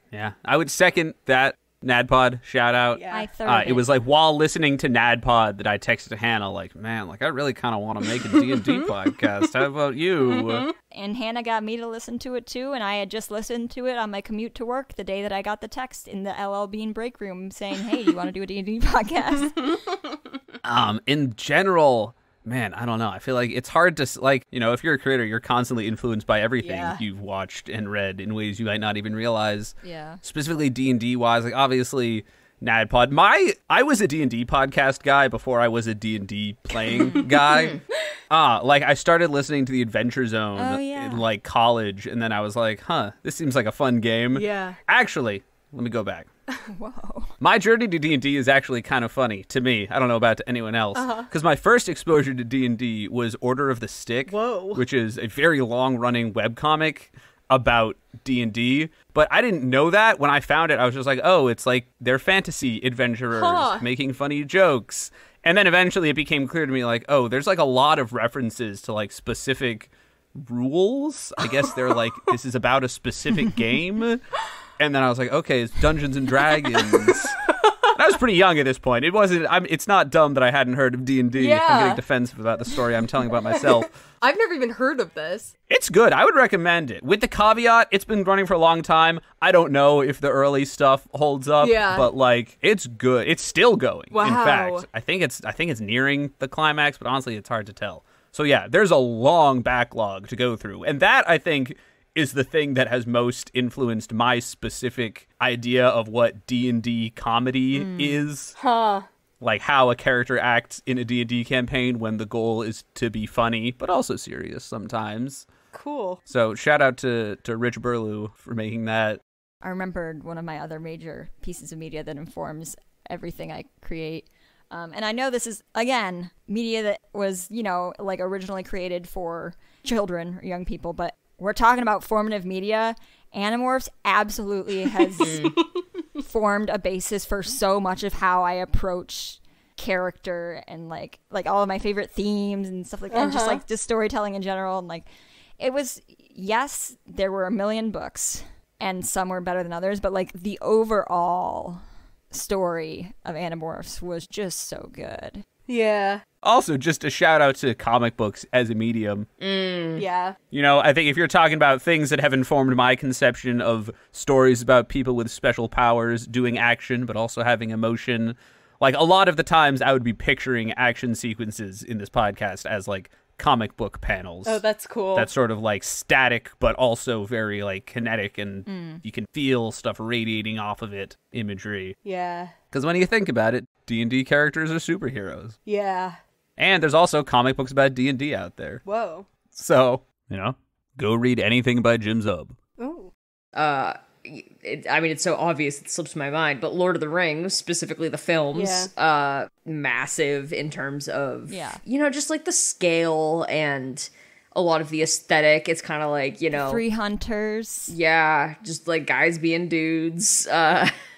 Yeah, I would second that NADPod shout out. Yeah. It was like while listening to NADPod that I texted Hannah, like, man, like I really kind of want to make a D&D podcast. How about you? And Hannah got me to listen to it too, and I had just listened to it on my commute to work the day that I got the text in the LL Bean break room saying, hey, do you want to do a D&D podcast? In general, man, I don't know. I feel like it's hard to, like, you know, if you're a creator, you're constantly influenced by everything you've watched and read in ways you might not even realize. Yeah. Specifically D&D wise, like obviously NADPod. I was a D&D podcast guy before I was a D&D playing guy. Like I started listening to the Adventure Zone in like college, and then I was like, this seems like a fun game. Yeah. Actually, let me go back. Whoa. My journey to D&D is actually kind of funny to me. I don't know about to anyone else. Because my first exposure to D&D was Order of the Stick, which is a very long-running webcomic about D&D. But I didn't know that. When I found it, I was just like, oh, it's like they're fantasy adventurers making funny jokes. And then eventually it became clear to me, like, oh, there's like a lot of references to like specific rules. I guess they're like, this is about a specific game. And then I was like, okay, it's Dungeons and Dragons. And I was pretty young at this point. It's not dumb that I hadn't heard of D&D. Yeah. I'm getting defensive about the story I'm telling about myself. I've never even heard of this. It's good. I would recommend it. With the caveat, it's been running for a long time. I don't know if the early stuff holds up, but like it's good. It's still going. Wow. In fact, I think it's nearing the climax, but honestly, it's hard to tell. So yeah, there's a long backlog to go through. And that, I think, is the thing that has most influenced my specific idea of what D&D comedy is. Like how a character acts in a D&D campaign when the goal is to be funny, but also serious sometimes. Cool. So shout out to Rich Burlew for making that. I remembered one of my other major pieces of media that informs everything I create. And I know this is, again, media that was, you know, like originally created for children or young people, but we're talking about formative media. Animorphs absolutely has formed a basis for so much of how I approach character and like all of my favorite themes and stuff like that, and just like just storytelling in general. And like it was, yes, there were a million books and some were better than others, but like the overall story of Animorphs was just so good. Yeah. Also, just a shout out to comic books as a medium. Yeah. You know, I think if you're talking about things that have informed my conception of stories about people with special powers doing action, but also having emotion, like a lot of the times I would be picturing action sequences in this podcast as like comic book panels. Oh, that's cool. That's sort of like static, but also very like kinetic, and you can feel stuff radiating off of it, imagery. Yeah. Because when you think about it, D&D characters are superheroes. Yeah. And there's also comic books about D&D out there. Whoa. So, you know, go read anything by Jim Zub. Ooh. It's so obvious it slips my mind, but Lord of the Rings, specifically the films, massive in terms of, just like the scale and a lot of the aesthetic. It's kind of like, Three Hunters. Yeah, just like guys being dudes,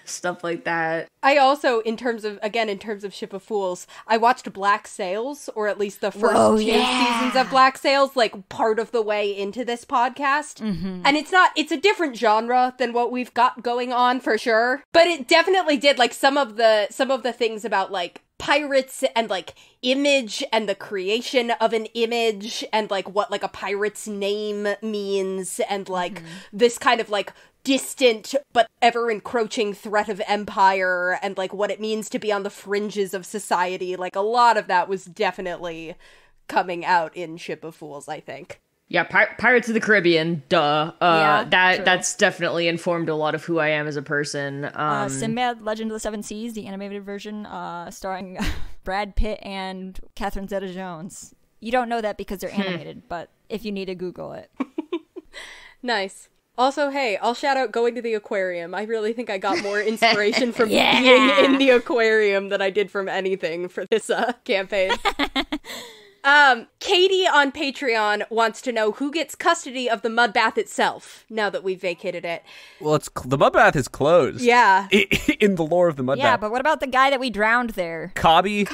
stuff like that. I also, in terms of Ship of Fools, I watched Black Sails, or at least the first two seasons of Black Sails, like part of the way into this podcast. Mm-hmm. And it's a different genre than what we've got going on for sure. But it definitely did, like, some of the things about, like, pirates and like image and the creation of an image and like what like a pirate's name means and like this kind of like distant but ever encroaching threat of empire and like what it means to be on the fringes of society. Like a lot of that was definitely coming out in Ship of Fools, I think. Yeah, Pirates of the Caribbean, duh. True. That's definitely informed a lot of who I am as a person. Sinbad, Legend of the Seven Seas, the animated version, starring Brad Pitt and Catherine Zeta-Jones. You don't know that because they're animated, but if you need to Google it. Nice. Also, hey, I'll shout out going to the aquarium. I really think I got more inspiration from being in the aquarium than I did from anything for this campaign. Katie on Patreon wants to know who gets custody of the mud bath itself now that we've vacated it. Well, the mud bath is closed. Yeah. In the lore of the mud bath. Yeah, but what about the guy that we drowned there? Cobby?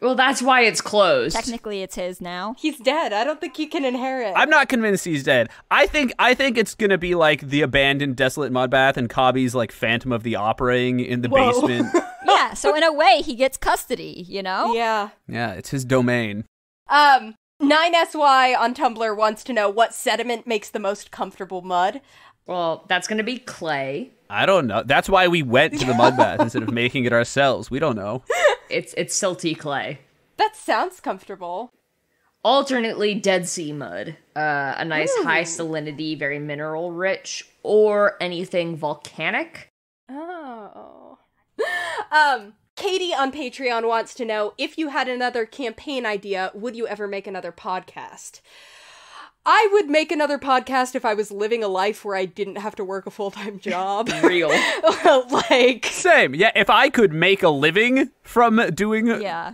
Well, that's why it's closed. Technically, it's his now. He's dead. I don't think he can inherit. I'm not convinced he's dead. I think it's gonna be like the abandoned, desolate mud bath, and Cobby's like Phantom of the Operaing in the basement. Yeah, so in a way, he gets custody, you know? Yeah. Yeah, it's his domain. 9SY on Tumblr wants to know what sediment makes the most comfortable mud. Well, that's gonna be clay. I don't know. That's why we went to the mud bath instead of making it ourselves. We don't know. It's silty clay. That sounds comfortable. Alternately, Dead Sea mud. A nice high salinity, very mineral rich, or anything volcanic. Oh. Katie on Patreon wants to know, if you had another campaign idea, would you ever make another podcast? I would make another podcast if I was living a life where I didn't have to work a full-time job. Real. Same. Yeah, if I could make a living from doing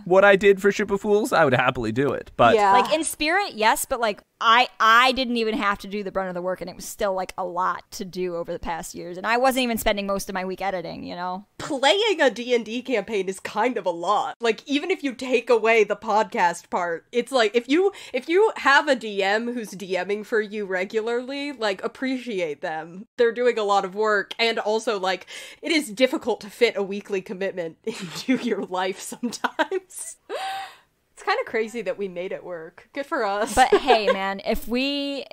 what I did for Ship of Fools, I would happily do it. But like in spirit, yes, but like I didn't even have to do the brunt of the work, and it was still like a lot to do over the past years, and I wasn't even spending most of my week editing, you know? Playing a D&D campaign is kind of a lot. Like, even if you take away the podcast part, it's like, if you have a DM who's DMing for you regularly, like, appreciate them. They're doing a lot of work, and also, like, it is difficult to fit a weekly commitment into your life sometimes. It's kind of crazy that we made it work. Good for us. But hey, man, if we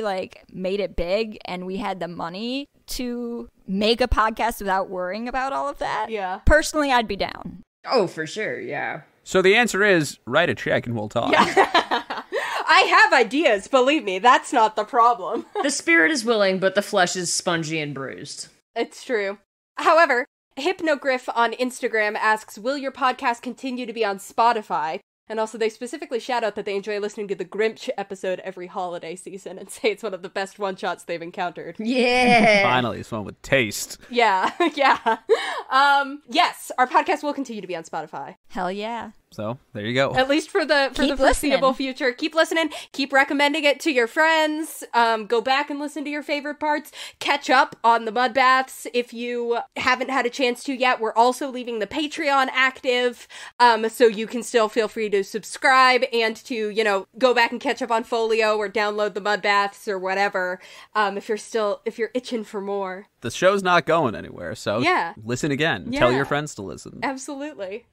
like made it big and we had the money to make a podcast without worrying about all of that, personally, I'd be down. Oh, for sure, yeah. So the answer is, write a check and we'll talk. Yeah. I have ideas, believe me, that's not the problem. The spirit is willing, but the flesh is spongy and bruised. It's true. However, Hypnogriff on Instagram asks, will your podcast continue to be on Spotify? And also, they specifically shout out that they enjoy listening to the Grinch episode every holiday season and say it's one of the best one-shots they've encountered. Yeah! Finally, it's one with taste. Yeah, yeah. Yes, our podcast will continue to be on Spotify. Hell yeah. So, there you go. At least for the foreseeable future. Keep listening. Keep recommending it to your friends. Go back and listen to your favorite parts. Catch up on the mud baths if you haven't had a chance to yet. We're also leaving the Patreon active, so you can still feel free to subscribe and to, go back and catch up on Folio or download the mud baths or whatever, if you're itching for more. The show's not going anywhere, so listen again. Yeah. Tell your friends to listen. Absolutely.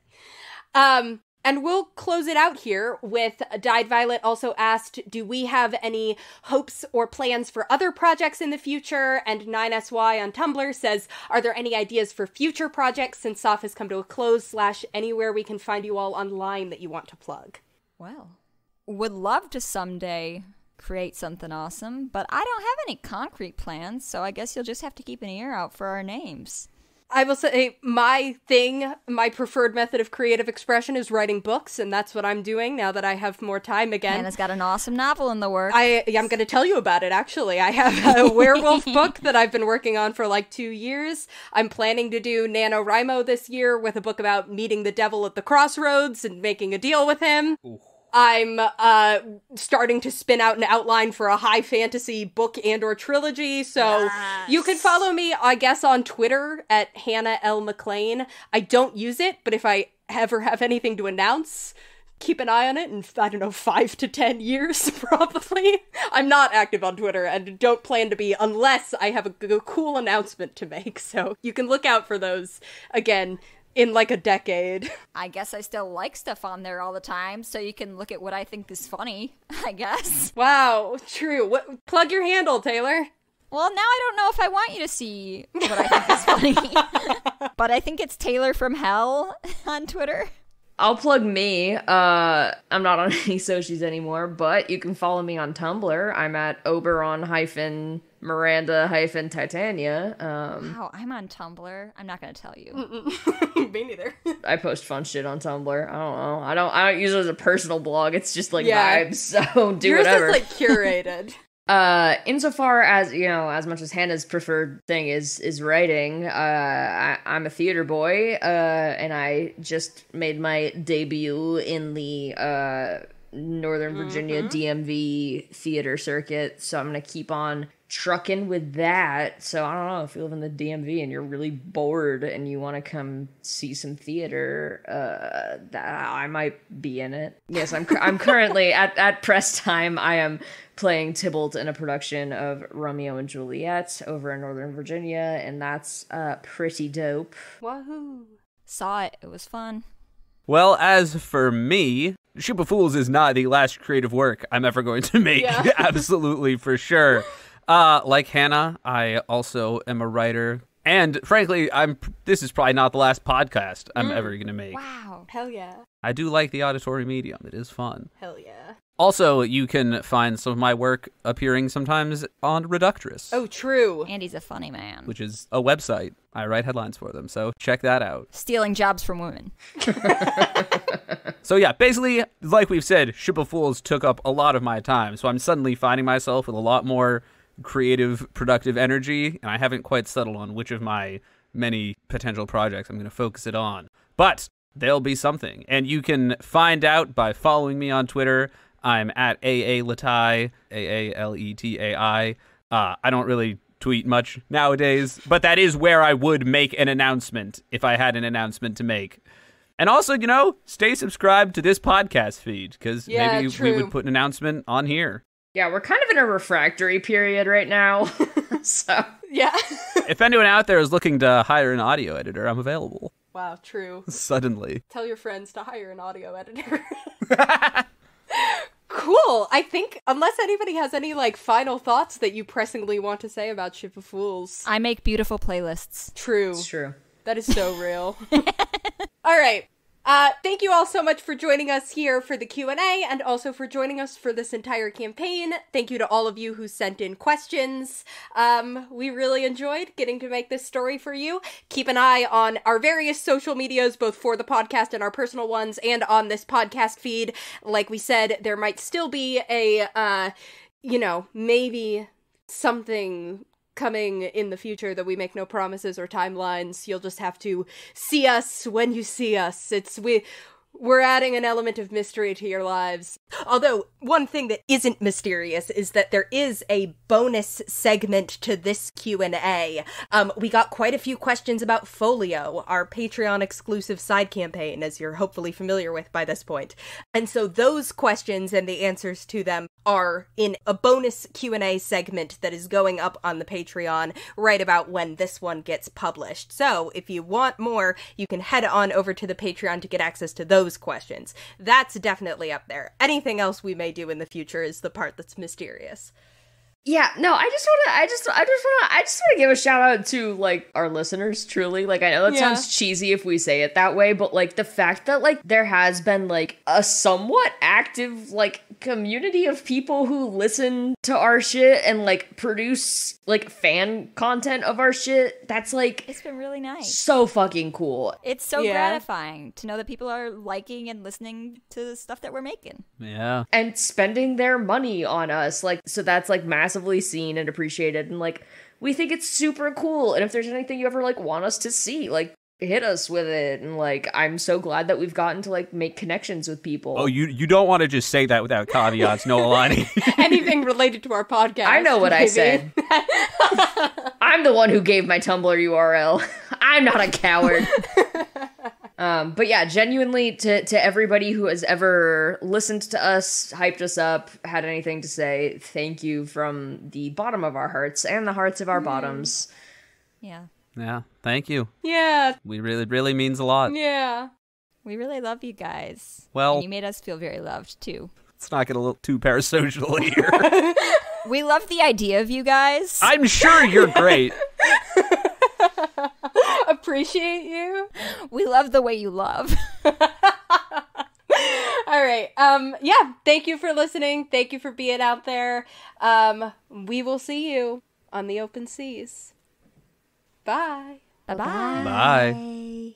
And we'll close it out here with Dyed Violet also asked, do we have any hopes or plans for other projects in the future? And 9SY on Tumblr says, are there any ideas for future projects since SOF has come to a close / anywhere we can find you all online that you want to plug? Well, would love to someday create something awesome, but I don't have any concrete plans, so I guess you'll just have to keep an ear out for our names. I will say my preferred method of creative expression is writing books, and that's what I'm doing now that I have more time again. Hannah's got an awesome novel in the works. I'm going to tell you about it, actually. I have a werewolf book that I've been working on for like 2 years. I'm planning to do NaNoWriMo this year with a book about meeting the devil at the crossroads and making a deal with him. Ooh. I'm starting to spin out an outline for a high fantasy book and/or trilogy, so yes. You can follow me, I guess, on Twitter at Hannah L. McLean. I don't use it, but if I ever have anything to announce, keep an eye on it in, 5 to 10 years, probably. I'm not active on Twitter and don't plan to be unless I have a cool announcement to make, so you can look out for those, again, in like a decade. I guess I still like stuff on there all the time, so you can look at what I think is funny, I guess. Wow, true. Plug your handle, Taylor. Well, now I don't know if I want you to see what I think is funny. But I think it's Taylor from Hell on Twitter. I'll plug me. I'm not on any socials anymore, but you can follow me on Tumblr. I'm at Oberon-Miranda-Titania. Wow, I'm on Tumblr. I'm not going to tell you. Me neither. I post fun shit on Tumblr. I don't know. I don't use it as a personal blog. It's just like vibes, so do whatever. Yours is like curated. Insofar as, as much as Hannah's preferred thing is writing, I'm a theater boy, and I just made my debut in the, Northern Virginia DMV theater circuit, so I'm gonna keep on trucking with that. So I don't know, if you live in the DMV and you're really bored and you want to come see some theater, I might be in it. Yes, I'm currently at press time. I am playing Tybalt in a production of Romeo and Juliet over in Northern Virginia, and that's pretty dope. Wahoo! Saw it. It was fun. Well, as for me, Ship of Fools is not the last creative work I'm ever going to make. Yeah. Absolutely, for sure. Like Hannah, I also am a writer. And frankly, this is probably not the last podcast I'm ever going to make. Wow. Hell yeah. I do like the auditory medium. It is fun. Hell yeah. Also, you can find some of my work appearing sometimes on Reductress. Oh, true. Andy's a funny man. Which is a website. I write headlines for them, so check that out. Stealing jobs from women. So yeah, basically, like we've said, Ship of Fools took up a lot of my time, so I'm suddenly finding myself with a lot more creative, productive energy, and I haven't quite settled on which of my many potential projects I'm going to focus it on. But there'll be something, and you can find out by following me on Twitter. I'm at AALetai, AALETAI. I don't really tweet much nowadays, but that is where I would make an announcement if I had an announcement to make. And also, stay subscribed to this podcast feed, because maybe we would put an announcement on here. Yeah, we're kind of in a refractory period right now, so... Yeah. If anyone out there is looking to hire an audio editor, I'm available. Wow, true. Suddenly. Tell your friends to hire an audio editor. Cool. I think, unless anybody has any, final thoughts that you pressingly want to say about Ship of Fools. I make beautiful playlists. True. It's true. That is so real. All right. Thank you all so much for joining us here for the Q&A and also for joining us for this entire campaign. Thank you to all of you who sent in questions. We really enjoyed getting to make this story for you. Keep an eye on our various social medias, both for the podcast and our personal ones, and on this podcast feed. Like we said, there might still be a, maybe something coming in the future that we make no promises or timelines. You'll just have to see us when you see us. We're adding an element of mystery to your lives. Although, one thing that isn't mysterious is that there is a bonus segment to this Q&A. We got quite a few questions about Folio, our Patreon-exclusive side campaign, as you're hopefully familiar with by this point. And so those questions and the answers to them are in a bonus Q&A segment that is going up on the Patreon right about when this one gets published. So, if you want more, you can head on over to the Patreon to get access to those those questions. That's definitely up there. Anything else we may do in the future is the part that's mysterious. Yeah, no, I just want to give a shout out to, like, our listeners, truly. Like, I know that sounds cheesy if we say it that way, but, like, the fact that, like, there has been, like, a somewhat active, like, community of people who listen to our shit and, like, produce, like, fan content of our shit, that's, like... It's been really nice. So fucking cool. It's so gratifying to know that people are liking and listening to the stuff that we're making. Yeah. And spending their money on us, like, so that's, like, massively seen and appreciated, and like we think it's super cool. And if there's anything you ever like want us to see, like hit us with it. And like I'm so glad that we've gotten to like make connections with people. Oh, you don't want to just say that without caveats, no, Alani. Anything related to our podcast. I know what maybe. I said. I'm the one who gave my Tumblr URL. I'm not a coward. But yeah, genuinely to everybody who has ever listened to us, hyped us up, had anything to say, thank you from the bottom of our hearts and the hearts of our bottoms. Yeah. Yeah, thank you. Yeah. We really means a lot. Yeah. We really love you guys. Well, and you made us feel very loved, too. Let's not get a little too parasocial here. We love the idea of you guys. I'm sure you're great. Appreciate you. We love the way you love. All right. Yeah, thank you for listening. Thank you for being out there. We will see you on the open seas. Bye. Bye-bye. Bye.